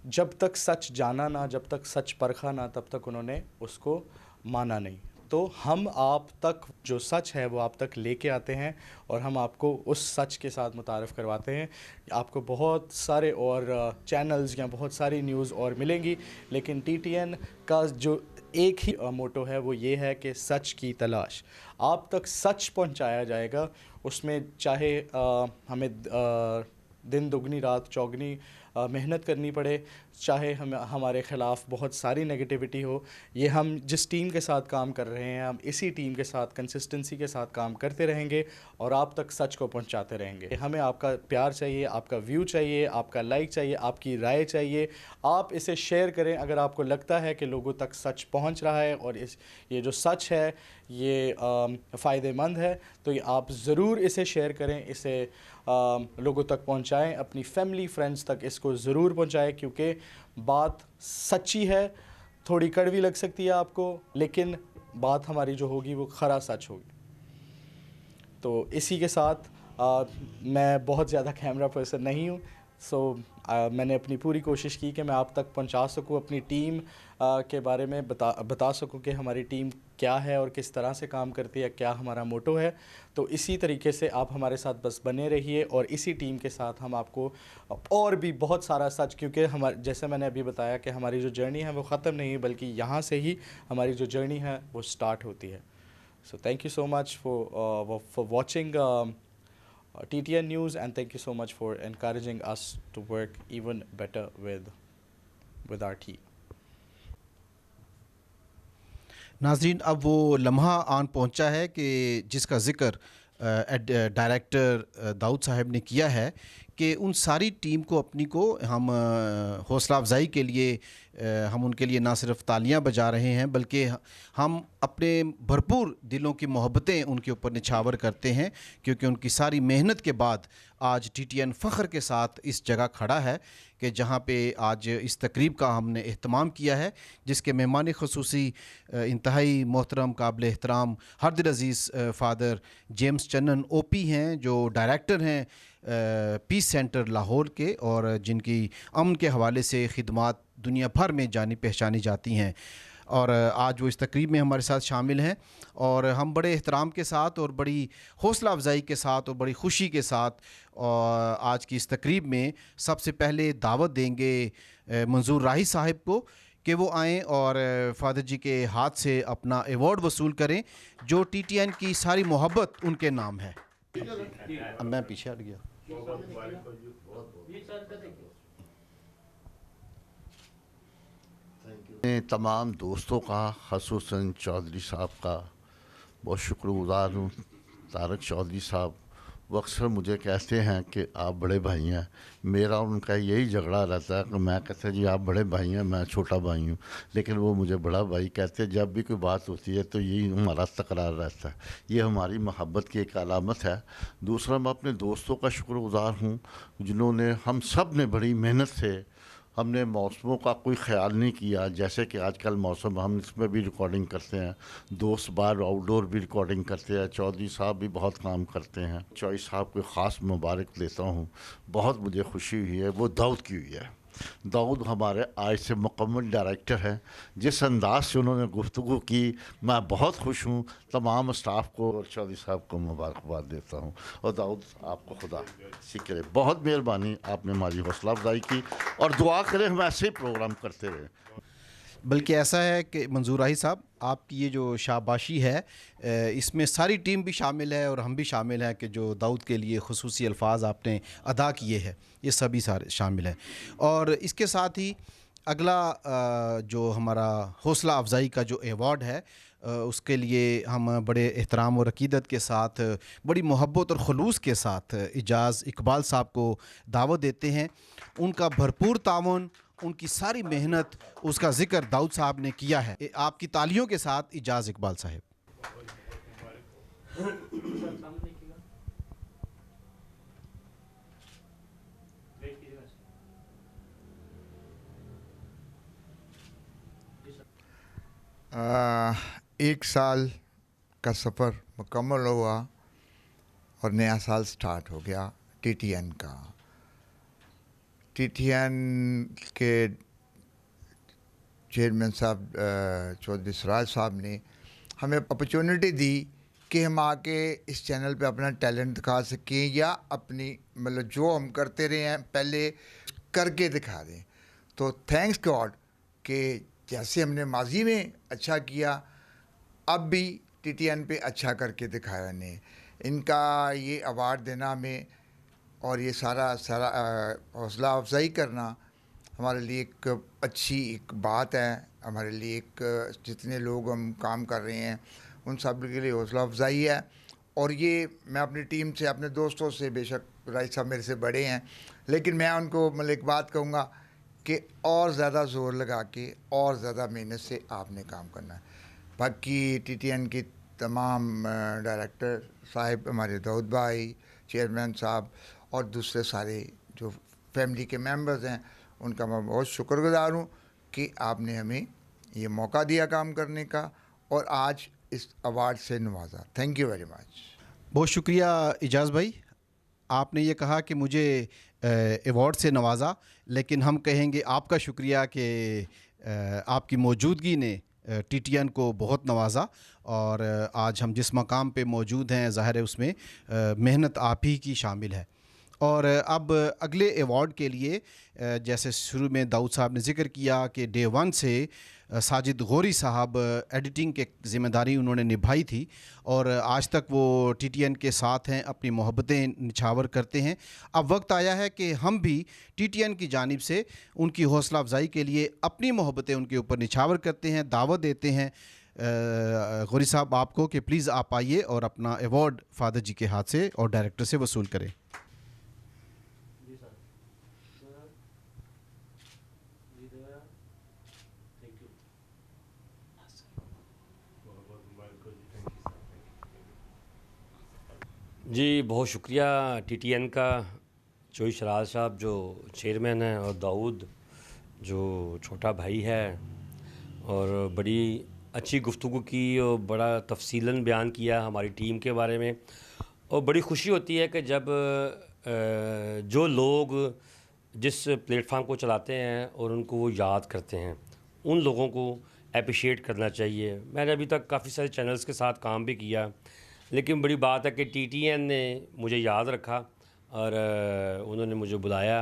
जब तक सच जाना ना, जब तक सच परखा ना, तब तक उन्होंने उसको माना नहीं। तो हम आप तक जो सच है वो आप तक लेके आते हैं, और हम आपको उस सच के साथ मुतारफ़ करवाते हैं। आपको बहुत सारे और चैनल्स या बहुत सारी न्यूज़ और मिलेंगी, लेकिन TTN का जो एक ही मोटो है वो ये है कि सच की तलाश। आप तक सच पहुंचाया जाएगा, उसमें चाहे हमें दिन दुगनी रात चौगनी मेहनत करनी पड़े, चाहे हम हमारे ख़िलाफ़ बहुत सारी नेगेटिविटी हो, ये हम जिस टीम के साथ काम कर रहे हैं, हम इसी टीम के साथ कंसिस्टेंसी के साथ काम करते रहेंगे और आप तक सच को पहुंचाते रहेंगे। हमें आपका प्यार चाहिए, आपका व्यू चाहिए, आपका लाइक चाहिए, आपकी राय चाहिए। आप इसे शेयर करें अगर आपको लगता है कि लोगों तक सच पहुंच रहा है और ये जो सच है ये फ़ायदेमंद है, तो ये आप ज़रूर इसे शेयर करें, इसे लोगों तक पहुंचाएं, अपनी फैमिली फ्रेंड्स तक इसको ज़रूर पहुंचाएं, क्योंकि बात सच्ची है। थोड़ी कड़वी लग सकती है आपको, लेकिन बात हमारी जो होगी वो खरा सच होगी। तो इसी के साथ मैं बहुत ज़्यादा कैमरा पर्सन नहीं हूँ, सो मैंने अपनी पूरी कोशिश की कि मैं आप तक पहुंचा सकूं, अपनी टीम के बारे में बता सकूं कि हमारी टीम क्या है और किस तरह से काम करती है, क्या हमारा मोटो है। तो इसी तरीके से आप हमारे साथ बस बने रहिए और इसी टीम के साथ हम आपको और भी बहुत सारा सच, क्योंकि हमारे जैसे मैंने अभी बताया कि हमारी जो जर्नी है वो ख़त्म नहीं, बल्कि यहाँ से ही हमारी जो जर्नी है वो स्टार्ट होती है। So thank you so much for watching TTN News, and thank you so much for encouraging us to work even better with our team. नाजरीन, अब वो लम्हा आन पहुंचा है कि जिसका ज़िक्र डायरेक्टर दाऊद साहब ने किया है कि उन सारी टीम को अपनी को हम हौसला अफजाई के लिए हम उनके लिए ना सिर्फ तालियां बजा रहे हैं, बल्कि हम अपने भरपूर दिलों की मोहब्बतें उनके ऊपर निछावर करते हैं, क्योंकि उनकी सारी मेहनत के बाद आज TTN फ़ख्र के साथ इस जगह खड़ा है कि जहाँ पे आज इस तकरीब का हमने एहतमाम किया है, जिसके मेहमान ख़ुसूसी इंतहाई मोहतरम काबिल एहतराम हरदिल अज़ीज़ फ़ादर जेम्स चन्नन OP हैं, जो डायरेक्टर हैं पीस सेंटर लाहौर के, और जिनकी अमन के हवाले से ख़िदमात दुनिया भर में जानी पहचानी जाती हैं। और आज वो इस तकरीब में हमारे साथ शामिल हैं और हम बड़े एहतराम के साथ और बड़ी हौसला अफजाई के साथ और बड़ी खुशी के साथ और आज की इस तकरीब में सबसे पहले दावत देंगे मंजूर राही साहिब को कि वो आएँ और फ़ादर जी के हाथ से अपना एवॉर्ड वसूल करें, जो TTN की सारी मोहब्बत उनके नाम है। अब मैं पीछे हट गया। तमाम दोस्तों का, ख़ुसूसन चौधरी साहब का बहुत शुक्रगुज़ार हूँ। तारक चौधरी साहब वो अक्सर मुझे कहते हैं कि आप बड़े भाई हैं। मेरा और उनका यही झगड़ा रहता है कि मैं कहते जी आप बड़े भाई हैं, मैं छोटा भाई हूँ, लेकिन वो मुझे बड़ा भाई कहते हैं। जब भी कोई बात होती है तो यही हमारा तकरार रहता है। ये हमारी मोहब्बत की एक अलामत है। दूसरा, मैं अपने दोस्तों का शुक्रगुज़ार हूँ जिन्होंने, हम सब ने बड़ी मेहनत से, हमने मौसमों का कोई ख़्याल नहीं किया। जैसे कि आजकल मौसम, हम इसमें भी रिकॉर्डिंग करते हैं, दोस्त बार आउटडोर भी रिकॉर्डिंग करते हैं। चौधरी साहब भी बहुत काम करते हैं। चौधरी साहब को ख़ास मुबारक देता हूँ, बहुत मुझे खुशी हुई है। वो दाऊद की हुई है। दाऊद हमारे आज से मुकम्मल डायरेक्टर हैं। जिस अंदाज से उन्होंने गुफ्तगू की, मैं बहुत खुश हूँ। तमाम स्टाफ को और चौधरी साहब को मुबारकबाद देता हूँ। और दाऊद, आपको खुदा करे, बहुत मेहरबानी, आपने हमारी हौसला अफजाई की, और दुआ करें हम ऐसे ही प्रोग्राम करते रहें। बल्कि ऐसा है कि मंजूर राही साहब, आपकी ये जो शाबाशी है इसमें सारी टीम भी शामिल है और हम भी शामिल हैं कि जो दाऊद के लिए खुसूसी अल्फाज आपने अदा किए हैं, ये सभी सारे शामिल हैं। और इसके साथ ही अगला जो हमारा हौसला अफजाई का जो एवॉर्ड है, उसके लिए हम बड़े एहतराम और अकीदत के साथ, बड़ी मोहब्बत और ख़ुलूस के साथ इजाज़ इकबाल साहब को दावत देते हैं। उनका भरपूर ताउन, उनकी सारी मेहनत, उसका ज़िक्र दाऊद साहब ने किया है। आपकी तालियों के साथ इजाज़ इकबाल साहब। एक साल का सफ़र मुकम्मल हुआ और नया साल स्टार्ट हो गया TTN का। TTN के चेयरमैन साहब चौधरी सराज साहब ने हमें अपॉर्चुनिटी दी कि हम आके इस चैनल पे अपना टैलेंट दिखा सकें, या अपनी मतलब जो हम करते रहे हैं पहले करके दिखा दें। तो थैंक्स गॉड कि जैसे हमने माजी में अच्छा किया, अब भी TTN पे अच्छा करके दिखाया ने। इनका ये अवार्ड देना हमें और ये सारा हौसला अफजाई करना हमारे लिए एक अच्छी एक बात है, हमारे लिए एक जितने लोग हम काम कर रहे हैं उन सब के लिए हौसला अफजाई है। और ये मैं अपनी टीम से, अपने दोस्तों से, बेशक राइट साहब मेरे से बड़े हैं, लेकिन मैं उनको मतलब एक बात कहूँगा कि और ज़्यादा ज़ोर लगा के और ज़्यादा मेहनत से आपने काम करना है। बाकी टीटीएन की तमाम डायरेक्टर साहिब, हमारे दाऊद भाई, चेयरमैन साहब और दूसरे सारे जो फैमिली के मेंबर्स हैं, उनका मैं बहुत शुक्रगुजार हूँ कि आपने हमें ये मौका दिया काम करने का और आज इस अवार्ड से नवाजा। Thank you very much. बहुत शुक्रिया इजाज़ भाई, आपने ये कहा कि मुझे अवार्ड से नवाजा, लेकिन हम कहेंगे आपका शुक्रिया कि आपकी मौजूदगी ने टीटीएन को बहुत नवाजा। और आज हम जिस मकाम पे मौजूद हैं, ज़ाहिर है उसमें मेहनत आप ही की शामिल है। और अब अगले अवार्ड के लिए जैसे शुरू में दाऊद साहब ने ज़िक्र किया कि डे वन से साजिद गौरी साहब एडिटिंग के ज़िम्मेदारी उन्होंने निभाई थी और आज तक वो टीटीएन के साथ हैं, अपनी मोहब्बतें निछावर करते हैं। अब वक्त आया है कि हम भी टीटीएन की जानिब से उनकी हौसला अफजाई के लिए अपनी मोहब्बतें उनके ऊपर निछावर करते हैं, दावत देते हैं गौरी साहब आपको कि प्लीज़ आप आइए और अपना अवार्ड फादर जी के हाथ से और डायरेक्टर से वसूल करें। जी बहुत शुक्रिया टीटीएन का, चोई शराज साहब जो चेयरमैन हैं और दाऊद जो छोटा भाई है, और बड़ी अच्छी गुफ्तगू की और बड़ा तफसीलन बयान किया हमारी टीम के बारे में। और बड़ी खुशी होती है कि जब जो लोग जिस प्लेटफार्म को चलाते हैं और उनको वो याद करते हैं, उन लोगों को अप्रिशिएट करना चाहिए। मैंने अभी तक काफ़ी सारे चैनल्स के साथ काम भी किया, लेकिन बड़ी बात है कि टीटीएन ने मुझे याद रखा और उन्होंने मुझे बुलाया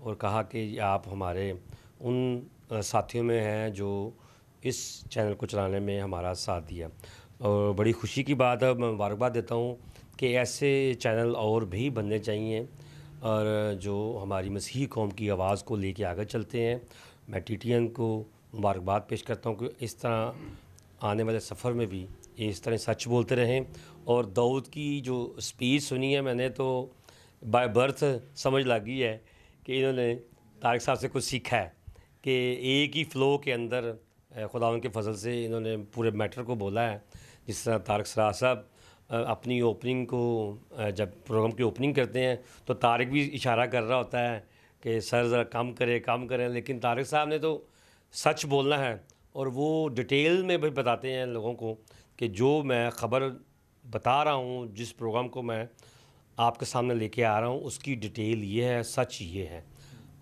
और कहा कि आप हमारे उन साथियों में हैं जो इस चैनल को चलाने में हमारा साथ दिया। और बड़ी खुशी की बात है, मैं मुबारकबाद देता हूँ कि ऐसे चैनल और भी बनने चाहिए और जो हमारी मसीही कौम की आवाज़ को लेके आगे चलते हैं। मैं टीटीएन को मुबारकबाद पेश करता हूँ कि इस तरह आने वाले सफ़र में भी इस तरह सच बोलते रहें। और दाऊद की जो स्पीच सुनी है मैंने, तो बाय बर्थ समझ लग गई है कि इन्होंने तारिक साहब से कुछ सीखा है कि एक ही फ़्लो के अंदर खुदावंद के फजल से इन्होंने पूरे मैटर को बोला है। जिस तरह तारिक सराज साहब अपनी ओपनिंग को जब प्रोग्राम की ओपनिंग करते हैं तो तारिक भी इशारा कर रहा होता है कि सर ज़रा कम करें, लेकिन तारिक साहब ने तो सच बोलना है और वो डिटेल में भी बताते हैं लोगों को कि जो मैं ख़बर बता रहा हूँ, जिस प्रोग्राम को मैं आपके सामने लेके आ रहा हूँ, उसकी डिटेल ये है, सच ये है।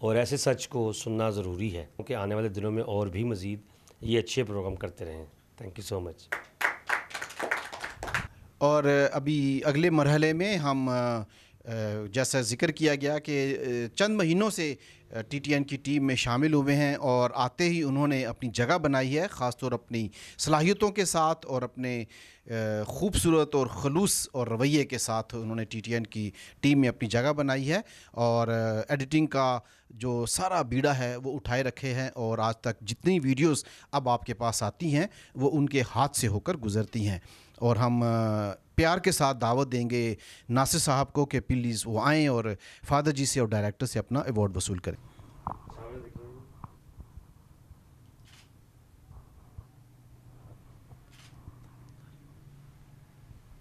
और ऐसे सच को सुनना ज़रूरी है क्योंकि आने वाले दिनों में और भी मज़ीद ये अच्छे प्रोग्राम करते रहें। Thank you so much. और अभी अगले मरहले में हम जैसा ज़िक्र किया गया कि चंद महीनों से टीटीएन की टीम में शामिल हुए हैं और आते ही उन्होंने अपनी जगह बनाई है, ख़ास तौर अपनी सलाहियतों के साथ और अपने ख़ूबसूरत और खलूस और रवैये के साथ उन्होंने टीटीएन की टीम में अपनी जगह बनाई है और एडिटिंग का जो सारा बीड़ा है वो उठाए रखे हैं और आज तक जितनी वीडियोस अब आपके पास आती हैं वो उनके हाथ से होकर गुज़रती हैं। और हम प्यार के साथ दावत देंगे नासिर साहब को कि प्लीज़ वो आएँ और फादर जी से और डायरेक्टर से अपना अवार्ड वसूल करें।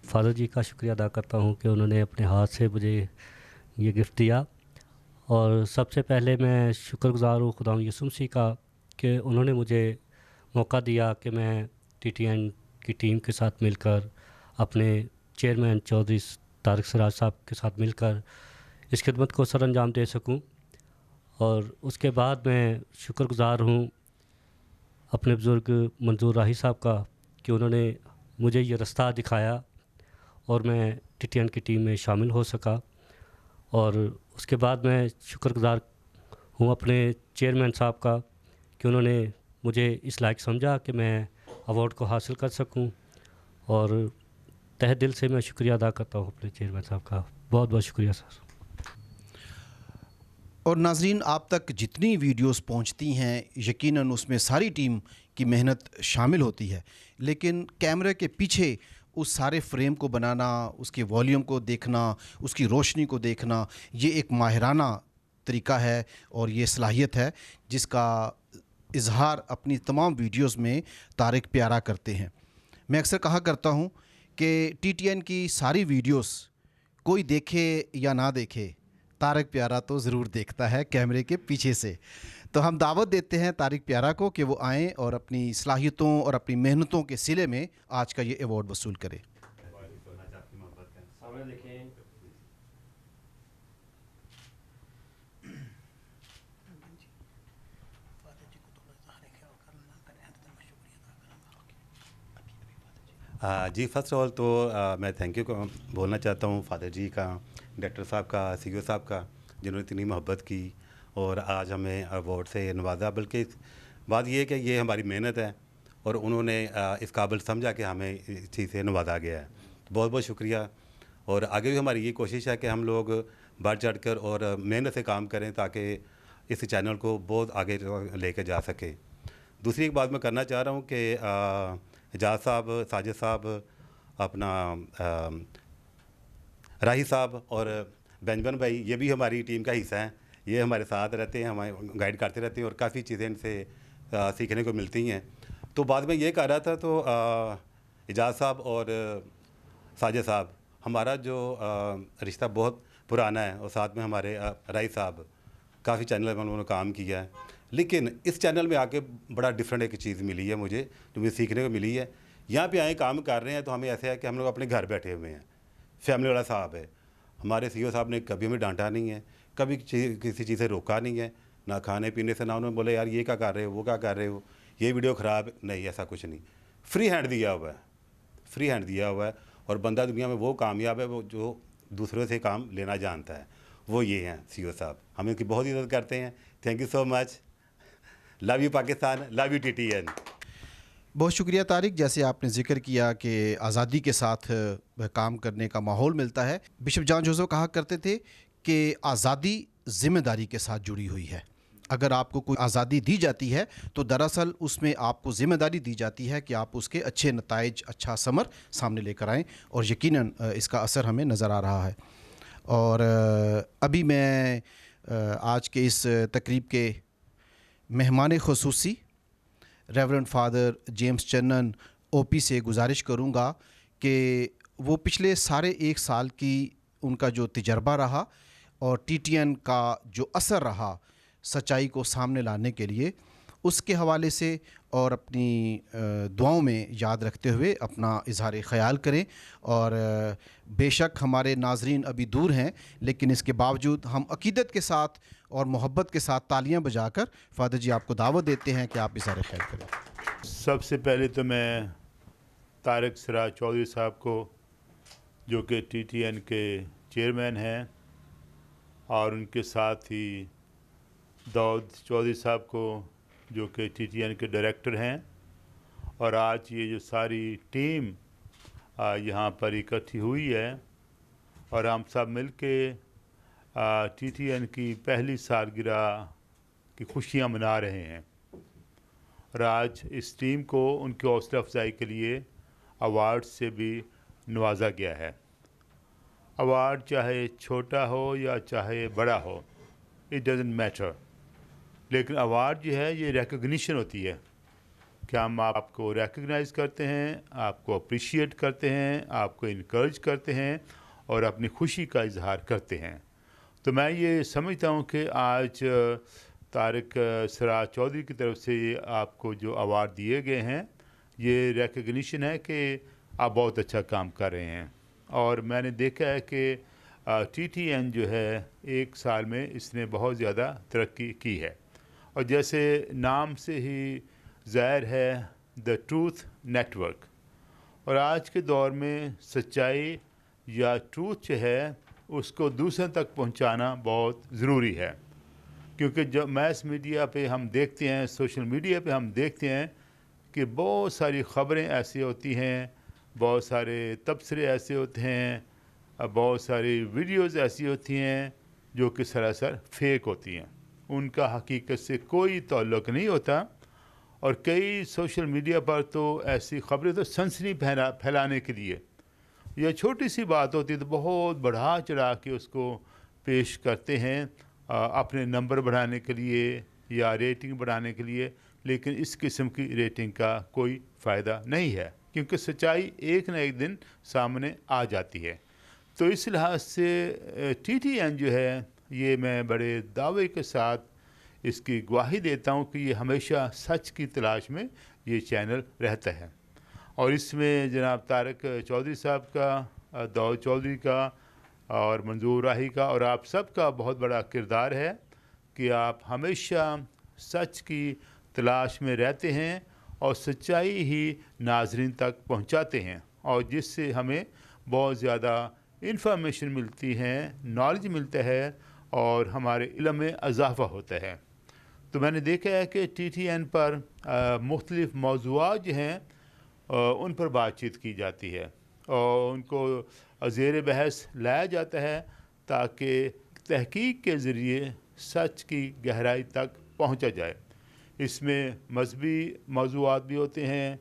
फादर जी का शुक्रिया अदा करता हूँ कि उन्होंने अपने हाथ से मुझे ये गिफ्ट दिया। और सबसे पहले मैं शुक्रगुज़ार हूँ खुदा यीशु मसीह का कि उन्होंने मुझे मौका दिया कि मैं टीटीएन की टीम के साथ मिलकर अपने चेयरमैन चौधरी तारिक सराज साहब के साथ मिलकर इस खिदमत को सर अंजाम दे सकूं। और उसके बाद मैं शुक्रगुज़ार हूं अपने बुज़ुर्ग मंजूर राही साहब का कि उन्होंने मुझे ये रास्ता दिखाया और मैं टीटीएन की टीम में शामिल हो सका। और उसके बाद मैं शुक्रगुज़ार हूं अपने चेयरमैन साहब का कि उन्होंने मुझे इस लायक समझा कि मैं अवार्ड को हासिल कर सकूं। और तहे दिल से मैं शुक्रिया अदा करता हूं अपने चेयरमैन साहब का। बहुत बहुत शुक्रिया सर। और नाजरीन, आप तक जितनी वीडियोस पहुंचती हैं यकीनन उसमें सारी टीम की मेहनत शामिल होती है, लेकिन कैमरे के पीछे उस सारे फ्रेम को बनाना, उसके वॉल्यूम को देखना, उसकी रोशनी को देखना, ये एक माहिराना तरीका है और ये सलाहियत है जिसका इजहार अपनी तमाम वीडियोस में तारिक प्यारा करते हैं। मैं अक्सर कहा करता हूँ कि टीटीएन की सारी वीडियोस कोई देखे या ना देखे, तारिक प्यारा तो ज़रूर देखता है कैमरे के पीछे से। तो हम दावत देते हैं तारिक प्यारा को कि वो आएँ और अपनी सलाहियतों और अपनी मेहनतों के सिले में आज का ये अवार्ड वसूल करें। जी फर्स्ट ऑफ ऑल तो मैं थैंक यू बोलना चाहता हूँ फादर जी का, डायरेक्टर साहब का, सीईओ साहब का, जिन्होंने इतनी मोहब्बत की और आज हमें अवार्ड से नवाजा। बल्कि बात ये है कि ये हमारी मेहनत है और उन्होंने इस काबिल समझा कि हमें इस चीज़ से नवाजा गया है। तो बहुत बहुत शुक्रिया। और आगे भी हमारी ये कोशिश है कि हम लोग बढ़ चढ़ कर और मेहनत से काम करें ताकि इस चैनल को बहुत आगे लेकर जा सके। दूसरी एक बात मैं करना चाह रहा हूँ कि एजाज साहब, साजिद साहब, अपना राही साहब और बेंजमन भाई, ये भी हमारी टीम का हिस्सा हैं। ये हमारे साथ रहते हैं, हमें गाइड करते रहते हैं और काफ़ी चीज़ें इनसे सीखने को मिलती हैं। तो बाद में ये कह रहा था तो एजाज साहब और साजिद साहब, हमारा जो रिश्ता बहुत पुराना है और साथ में हमारे राही साहब काफ़ी चैनल में उन्होंने काम किया है। लेकिन इस चैनल में आके बड़ा डिफरेंट एक चीज़ मिली है मुझे, जो मुझे सीखने को मिली है। यहाँ पे आए काम कर रहे हैं तो हमें ऐसे है कि हम लोग अपने घर बैठे हुए हैं, फैमिली वाला साहब है। हमारे सीईओ साहब ने कभी हमें डांटा नहीं है, कभी किसी चीज़ से रोका नहीं है, ना खाने पीने से, ना उन्होंने बोले यार ये क्या कर रहे हो, वो क्या कर रहे हो, ये वीडियो ख़राब नहीं, ऐसा कुछ नहीं। फ्री हैंड दिया हुआ है, फ्री हैंड दिया हुआ है। और बंदा दुनिया में वो कामयाब है वो जो दूसरों से काम लेना जानता है, वो ये हैं सीईओ साहब। हम इनकी बहुत इज्जत करते हैं। Thank you so much. Love you Pakistan, love you TTN. बहुत शुक्रिया तारिक। जैसे आपने जिक्र किया कि आज़ादी के साथ काम करने का माहौल मिलता है, बिशप जॉन जोसेफ कहा करते थे कि आज़ादी ज़िम्मेदारी के साथ जुड़ी हुई है। अगर आपको कोई आज़ादी दी जाती है तो दरअसल उसमें आपको ज़िम्मेदारी दी जाती है कि आप उसके अच्छे नताइज, अच्छा समर सामने लेकर आएँ, और यकीनन इसका असर हमें नज़र आ रहा है। और अभी मैं आज के इस तकरीब के मेहमान ख़ुसूसी रेवरेंड फ़ादर जेम्स चन्नन ओपी से गुजारिश करूँगा कि वो पिछले सारे 1 साल की उनका जो तजर्बा रहा और टीटीएन का जो असर रहा सच्चाई को सामने लाने के लिए, उसके हवाले से और अपनी दुआओं में याद रखते हुए अपना इजहार ख़याल करें। और बेशक हमारे नाजरीन अभी दूर हैं, लेकिन इसके बावजूद हम अकीदत के साथ और मोहब्बत के साथ तालियां बजाकर फ़ादर जी आपको दावत देते हैं कि आप इजहार ख़याल करें। सबसे पहले तो मैं तारिक सिराज चौधरी साहब को, जो कि टीटीएन के चेयरमैन हैं, और उनके साथ ही दाऊद चौधरी साहब को, जो कि टीटीएन के डायरेक्टर हैं, और आज ये जो सारी टीम यहाँ पर इकट्ठी हुई है और हम सब मिल के टीटीएन की पहली सालगिरह की खुशियाँ मना रहे हैं। और आज इस टीम को उनकी हौसला अफजाई के लिए अवार्ड से भी नवाजा गया है। अवार्ड चाहे छोटा हो या चाहे बड़ा हो, इट डजंट मैटर, लेकिन अवार्ड जो है ये रिकग्निशन होती है कि हम आपको रिकग्नाइज़ करते हैं, आपको अप्रिशिएट करते हैं, आपको इनकरेज करते हैं और अपनी खुशी का इजहार करते हैं। तो मैं ये समझता हूँ कि आज तारिक सिराज चौधरी की तरफ से आपको जो अवार्ड दिए गए हैं, ये रिकग्निशन है कि आप बहुत अच्छा काम कर रहे हैं। और मैंने देखा है कि टीटीएन जो है 1 साल में इसने बहुत ज़्यादा तरक्की की है। और जैसे नाम से ही ज़ाहिर है, द ट्रूथ नेटवर्क, और आज के दौर में सच्चाई या ट्रूथ जो है उसको दूसरों तक पहुंचाना बहुत ज़रूरी है। क्योंकि जब मैस मीडिया पे हम देखते हैं, सोशल मीडिया पे हम देखते हैं कि बहुत सारी ख़बरें ऐसी होती हैं, बहुत सारे तबसरे ऐसे होते हैं, बहुत सारी वीडियोज़ ऐसी होती हैं जो कि सरासर फेक होती हैं, उनका हकीकत से कोई ताल्लुक़ नहीं होता। और कई सोशल मीडिया पर तो ऐसी खबरें तो सनसनी फैलाने के लिए या छोटी सी बात होती है तो बहुत बढ़ा चढ़ा के उसको पेश करते हैं अपने नंबर बढ़ाने के लिए या रेटिंग बढ़ाने के लिए, लेकिन इस किस्म की रेटिंग का कोई फ़ायदा नहीं है, क्योंकि सच्चाई एक न एक दिन सामने आ जाती है। तो इस लिहाज से TTN जो है, ये मैं बड़े दावे के साथ इसकी गवाही देता हूँ कि ये हमेशा सच की तलाश में ये चैनल रहता है। और इसमें जनाब तारक चौधरी साहब का, दाऊद चौधरी का और मंजूर राही का और आप सब का बहुत बड़ा किरदार है कि आप हमेशा सच की तलाश में रहते हैं और सच्चाई ही नाजरीन तक पहुंचाते हैं, और जिससे हमें बहुत ज़्यादा इंफॉर्मेशन मिलती है, नॉलेज मिलता है और हमारे इल्म में इजाफ़ा होता है। तो मैंने देखा है कि TTN पर मुख्तलिफ़ मौज़ूआत जो हैं उन पर बातचीत की जाती है और उनको ज़ेर बहस लाया जाता है ताकि तहकीक के ज़रिए सच की गहराई तक पहुंचा जाए। इसमें मजहबी मौज़ूआत भी होते हैं,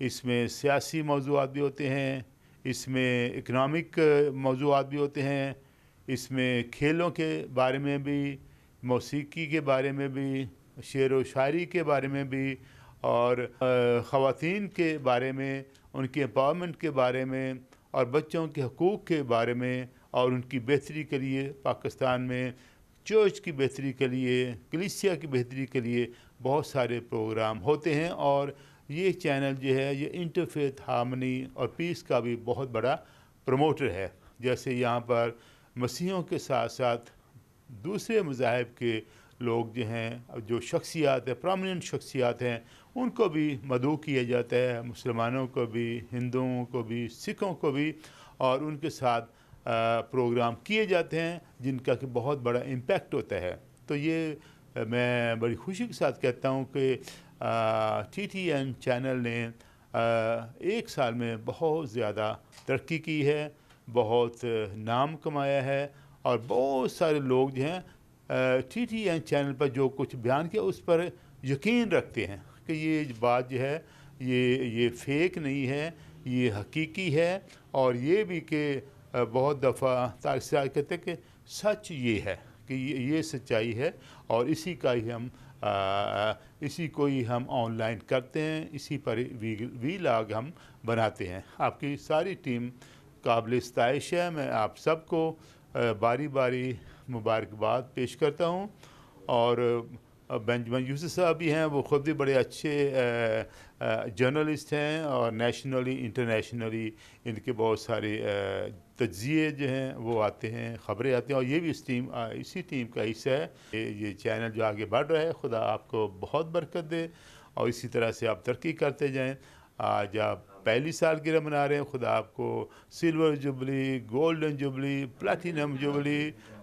इसमें सियासी मौज़ूआत भी होते हैं, इसमें इकनॉमिक मौज़ूआत भी होते हैं, इसमें खेलों के बारे में भी, मौसीकी के बारे में भी, शेर व शायरी के बारे में भी, और ख़वातीन के बारे में, उनके एम्पावरमेंट के बारे में, और बच्चों के हकूक़ के बारे में, और उनकी बेहतरी के लिए पाकिस्तान में चर्च की बेहतरी के लिए, कलीसिया की बेहतरी के लिए बहुत सारे प्रोग्राम होते हैं। और ये चैनल जो है ये इंटरफेथ हार्मनी और पीस का भी बहुत बड़ा प्रमोटर है। जैसे यहाँ पर मसीहों के साथ साथ दूसरे मज़ाहिब के लोग जो हैं, जो शख्सियात है, प्रोमिनेंट शख्सियात हैं, उनको भी मदऊ किया जाता है, मुसलमानों को भी, हिंदुओं को भी, सिखों को भी, और उनके साथ प्रोग्राम किए जाते हैं जिनका कि बहुत बड़ा इम्पेक्ट होता है। तो ये मैं बड़ी खुशी के साथ कहता हूँ कि TTN चैनल ने एक साल में बहुत ज़्यादा तरक्की की है, बहुत नाम कमाया है, और बहुत सारे लोग जो हैं TTN चैनल पर जो कुछ बयान किया उस पर यकीन रखते हैं कि ये बात जो है ये फेक नहीं है, ये हकीकी है। और ये भी कि बहुत दफ़ा तारिक सिराज कहते हैं कि सच ये है कि ये सच्चाई है, और इसी का ही हम इसी को ही हम ऑनलाइन करते हैं, इसी पर वीलॉग हम बनाते हैं। आपकी सारी टीम काबिल इस्ताइश है। मैं आप सबको बारी बारी मुबारकबाद पेश करता हूँ। और बेंजामिन यूसुफ साहब भी हैं, वो ख़ुद भी बड़े अच्छे जर्नलिस्ट हैं और नेशनली इंटरनेशनली इनके बहुत सारे तज्ज़िये जो हैं वो आते हैं, ख़बरें आती हैं, और ये भी इसी टीम का हिस्सा है। ये चैनल जो आगे बढ़ रहा है, खुदा आपको बहुत बरकत दे और इसी तरह से आप तरक्की करते जाएं। आज आप पहली सालगिरह मना रहे हैं, खुदा आपको silver jubilee, golden jubilee, platinum jubilee,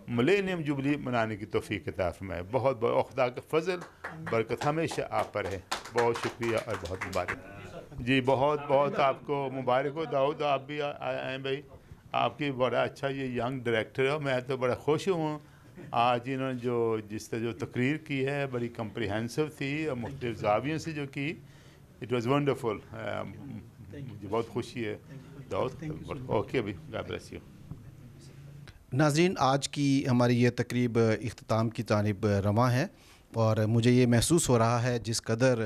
millennium jubilee मनाने की तौफीक अता फरमाए। बहुत बहुत खुदा का फजल बरकत हमेशा आप पर है। बहुत शुक्रिया और बहुत मुबारक जी, बहुत बहुत आपको मुबारक हो। दाऊद आप भी आए भाई, आपकी बड़ा अच्छा ये यंग डायरेक्टर है। मैं तो बड़ा खुश हूँ आज इन्होंने जिस तरह जो तकरीर की है बड़ी कम्प्रिहेंसिव थी और मुख्तलिफ ज़ावियों से जो की, इट वाज़ वंडरफुल। मुझे बहुत खुशी है दाऊद। ओके अभी गॉड ब्लेस यू। नाज़रीन, आज की हमारी ये तकरीब इख्तिताम की जानिब रवां है और मुझे ये महसूस हो रहा है जिस कदर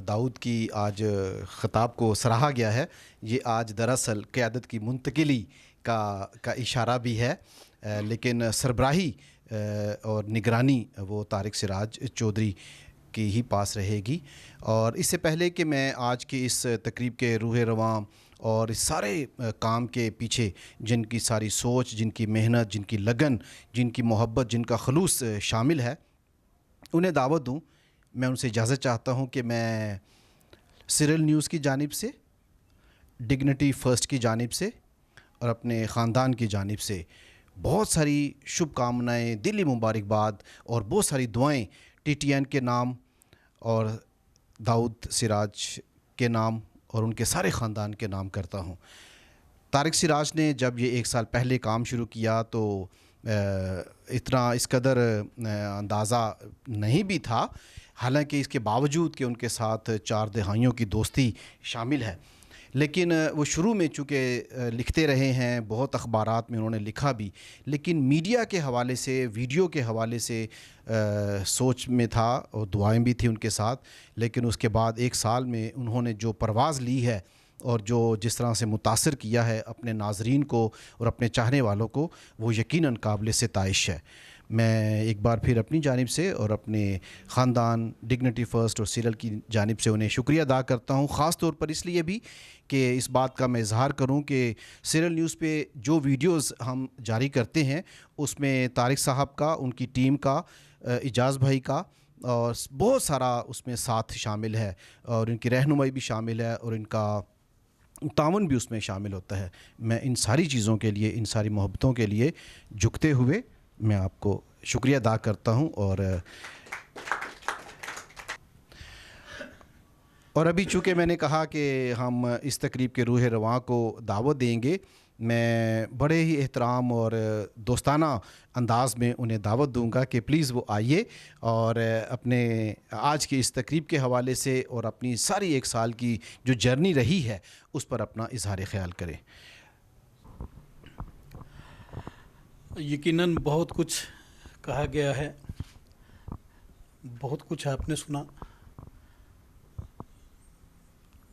दाऊद की आज ख़िताब को सराहा गया है, ये आज दरअसल क़यादत की मुंतकिली का इशारा भी है, लेकिन सरबराही और निगरानी वो तारिक सिराज चौधरी की ही पास रहेगी। और इससे पहले कि मैं आज की इस तकरीब के रूह रवां और इस सारे काम के पीछे जिनकी सारी सोच, जिनकी मेहनत, जिनकी लगन, जिनकी मोहब्बत, जिनका खलूस शामिल है, उन्हें दावत दूं, मैं उनसे इजाज़त चाहता हूं कि मैं सिरल न्यूज़ की जानिब से, डिग्निटी फ़र्स्ट की जानिब से और अपने ख़ानदान की जानिब से बहुत सारी शुभकामनाएँ, दिली मुबारकबाद और बहुत सारी दुआएँ TTN के नाम और दाऊद सिराज के नाम और उनके सारे ख़ानदान के नाम करता हूँ। तारिक सिराज ने जब ये 1 साल पहले काम शुरू किया तो इतना इस कदर अंदाज़ा नहीं भी था, हालांकि इसके बावजूद कि उनके साथ 4 दहाइयों की दोस्ती शामिल है। लेकिन वो शुरू में चूँकि लिखते रहे हैं, बहुत अखबारात में उन्होंने लिखा भी, लेकिन मीडिया के हवाले से, वीडियो के हवाले से सोच में था और दुआएं भी थी उनके साथ। लेकिन उसके बाद 1 साल में उन्होंने जो परवाज़ ली है और जो जिस तरह से मुतासर किया है अपने नाज़रीन को और अपने चाहने वालों को, वो यकीनन काबिल सिताइश है। मैं एक बार फिर अपनी जानिब से और अपने ख़ानदान डिग्निटी फ़र्स्ट और सीरियल की जानिब से उन्हें शुक्रिया अदा करता हूँ, ख़ास तौर पर इसलिए भी कि इस बात का मैं इज़हार करूँ कि सीरियल न्यूज़ पे जो वीडियोज़ हम जारी करते हैं उसमें तारिक साहब का, उनकी टीम का, इजाज़ भाई का और बहुत सारा उसमें साथ शामिल है और इनकी रहनुमाई भी शामिल है और इनका तावन भी उसमें शामिल होता है। मैं इन सारी चीज़ों के लिए, इन सारी मोहब्बतों के लिए झुकते हुए मैं आपको शुक्रिया अदा करता हूँ। और अभी चूँकि मैंने कहा कि हम इस तकरीब के रूह रवां को दावत देंगे, मैं बड़े ही एहतराम और दोस्ताना अंदाज़ में उन्हें दावत दूंगा कि प्लीज़ वो आइए और अपने आज की इस तकरीब के हवाले से और अपनी सारी 1 साल की जो जर्नी रही है उस पर अपना इजहार ख्याल करें। यकीनन बहुत कुछ कहा गया है, बहुत कुछ आपने सुना।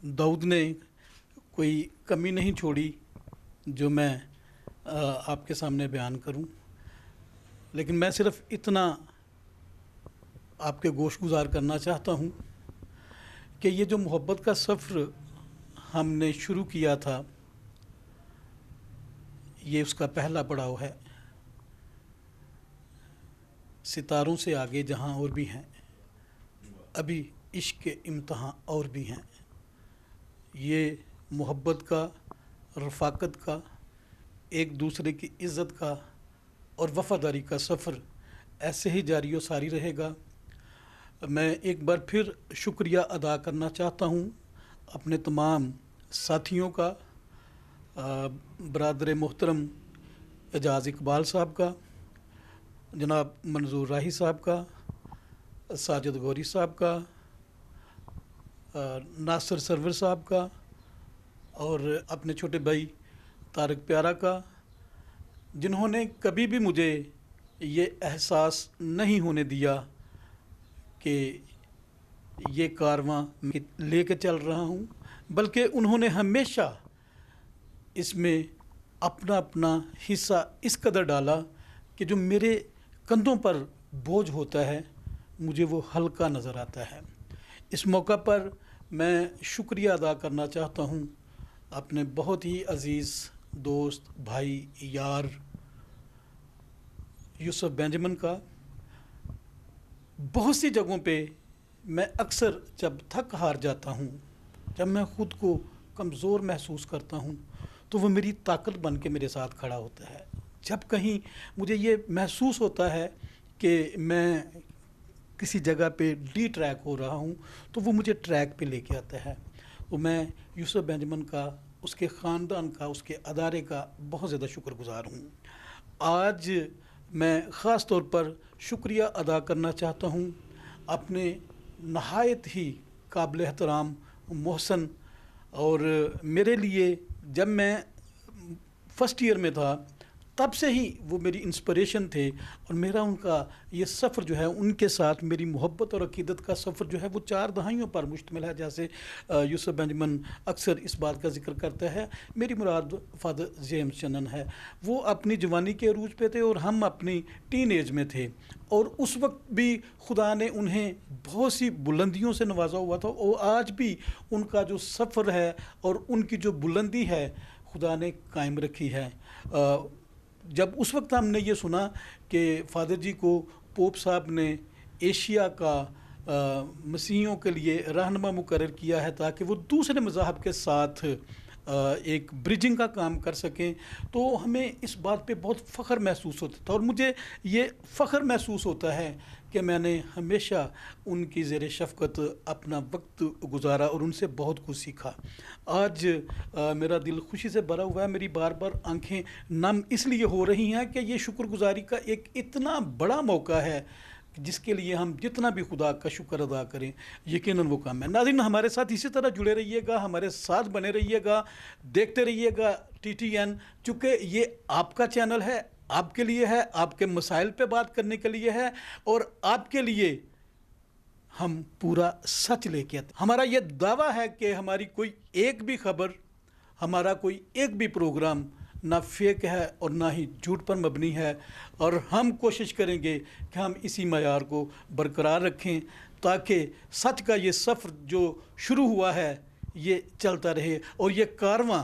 दाऊद ने कोई कमी नहीं छोड़ी जो मैं आपके सामने बयान करूं, लेकिन मैं सिर्फ इतना आपके गोशगुजार करना चाहता हूं कि ये जो मोहब्बत का सफ़र हमने शुरू किया था, ये उसका पहला पड़ाव है। सितारों से आगे जहां और भी हैं, अभी इश्क के इम्तहान और भी हैं। ये मोहब्बत का, रफ़ाकत का, एक दूसरे की इज़्ज़त का और वफ़ादारी का सफ़र ऐसे ही जारी व सारी रहेगा। मैं एक बार फिर शुक्रिया अदा करना चाहता हूँ अपने तमाम साथियों का, बरादर मोहतरम एजाज़ इकबाल साहब का, जनाब मंजूर राही साहब का, साजिद गौरी साहब का, नासिर सरवर साहब का और अपने छोटे भाई तारिक प्यारा का, जिन्होंने कभी भी मुझे ये एहसास नहीं होने दिया कि ये कारवां लेके चल रहा हूँ, बल्कि उन्होंने हमेशा इसमें अपना अपना हिस्सा इस कदर डाला कि जो मेरे कंधों पर बोझ होता है मुझे वो हल्का नज़र आता है। इस मौका पर मैं शुक्रिया अदा करना चाहता हूँ अपने बहुत ही अज़ीज़ दोस्त, भाई, यार यूसुफ बेंजामिन का। बहुत सी जगहों पे मैं अक्सर जब थक हार जाता हूँ, जब मैं ख़ुद को कमज़ोर महसूस करता हूँ, तो वो मेरी ताकत बन के मेरे साथ खड़ा होता है। जब कहीं मुझे ये महसूस होता है कि मैं किसी जगह पे डी ट्रैक हो रहा हूँ, तो वो मुझे ट्रैक पे लेके आता है। तो मैं यूसुफ बेंजामिन का, उसके ख़ानदान का, उसके अदारे का बहुत ज़्यादा शुक्रगुज़ार हूँ। आज मैं ख़ास तौर पर शुक्रिया अदा करना चाहता हूँ अपने नहायत ही काबिल एहतराम मोहसन, और मेरे लिए जब मैं फ़र्स्ट ईयर में था तब से ही वो मेरी इंस्पिरेशन थे, और मेरा उनका ये सफ़र जो है, उनके साथ मेरी मोहब्बत और अक़ीदत का सफ़र जो है वो 4 दहाइयों पर मुश्तमिल है। जैसे यूसुफ बेंजामिन अक्सर इस बात का जिक्र करता है, मेरी मुराद फादर जेम्स चनन है। वो अपनी जवानी के अरूज पे थे और हम अपनी टीन एज में थे, और उस वक्त भी खुदा ने उन्हें बहुत सी बुलंदियों से नवाजा हुआ था, और आज भी उनका जो सफ़र है और उनकी जो बुलंदी है खुदा ने कायम रखी है। जब उस वक्त हमने ये सुना कि फ़ादर जी को पोप साहब ने एशिया का मसीहियों के लिए रहनुमा मुकर्रर किया है ताकि वो दूसरे मज़ाहब के साथ एक ब्रिजिंग का काम कर सकें, तो हमें इस बात पे बहुत फ़ख्र महसूस होता था। और मुझे ये फ़ख्र महसूस होता है कि मैंने हमेशा उनकी ज़ेर शफ़क़त अपना वक्त गुजारा और उनसे बहुत कुछ सीखा। आज मेरा दिल खुशी से भरा हुआ है, मेरी बार बार आंखें नम इसलिए हो रही हैं कि ये शुक्रगुजारी का एक इतना बड़ा मौका है जिसके लिए हम जितना भी खुदा का शुक्र अदा करें यकीनन वो काम है। नाज़रीन, हमारे साथ इसी तरह जुड़े रहिएगा, हमारे साथ बने रहिएगा, देखते रहिएगा TTN, चूँकि ये आपका चैनल है, आपके लिए है, आपके मसाइल पे बात करने के लिए है और आपके लिए हम पूरा सच लेके आते। हमारा ये दावा है कि हमारी कोई एक भी खबर, हमारा कोई एक भी प्रोग्राम ना फेक है और ना ही झूठ पर मबनी है, और हम कोशिश करेंगे कि हम इसी मयार को बरकरार रखें ताकि सच का ये सफ़र जो शुरू हुआ है ये चलता रहे और ये कारवां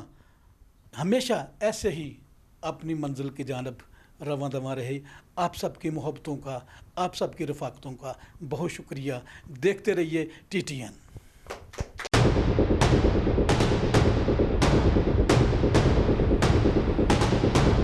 हमेशा ऐसे ही अपनी मंजिल की जानब रवां दवां रहे। आप सबकी मोहब्बतों का, आप सबकी रफ़ाकतों का बहुत शुक्रिया। देखते रहिए TTN।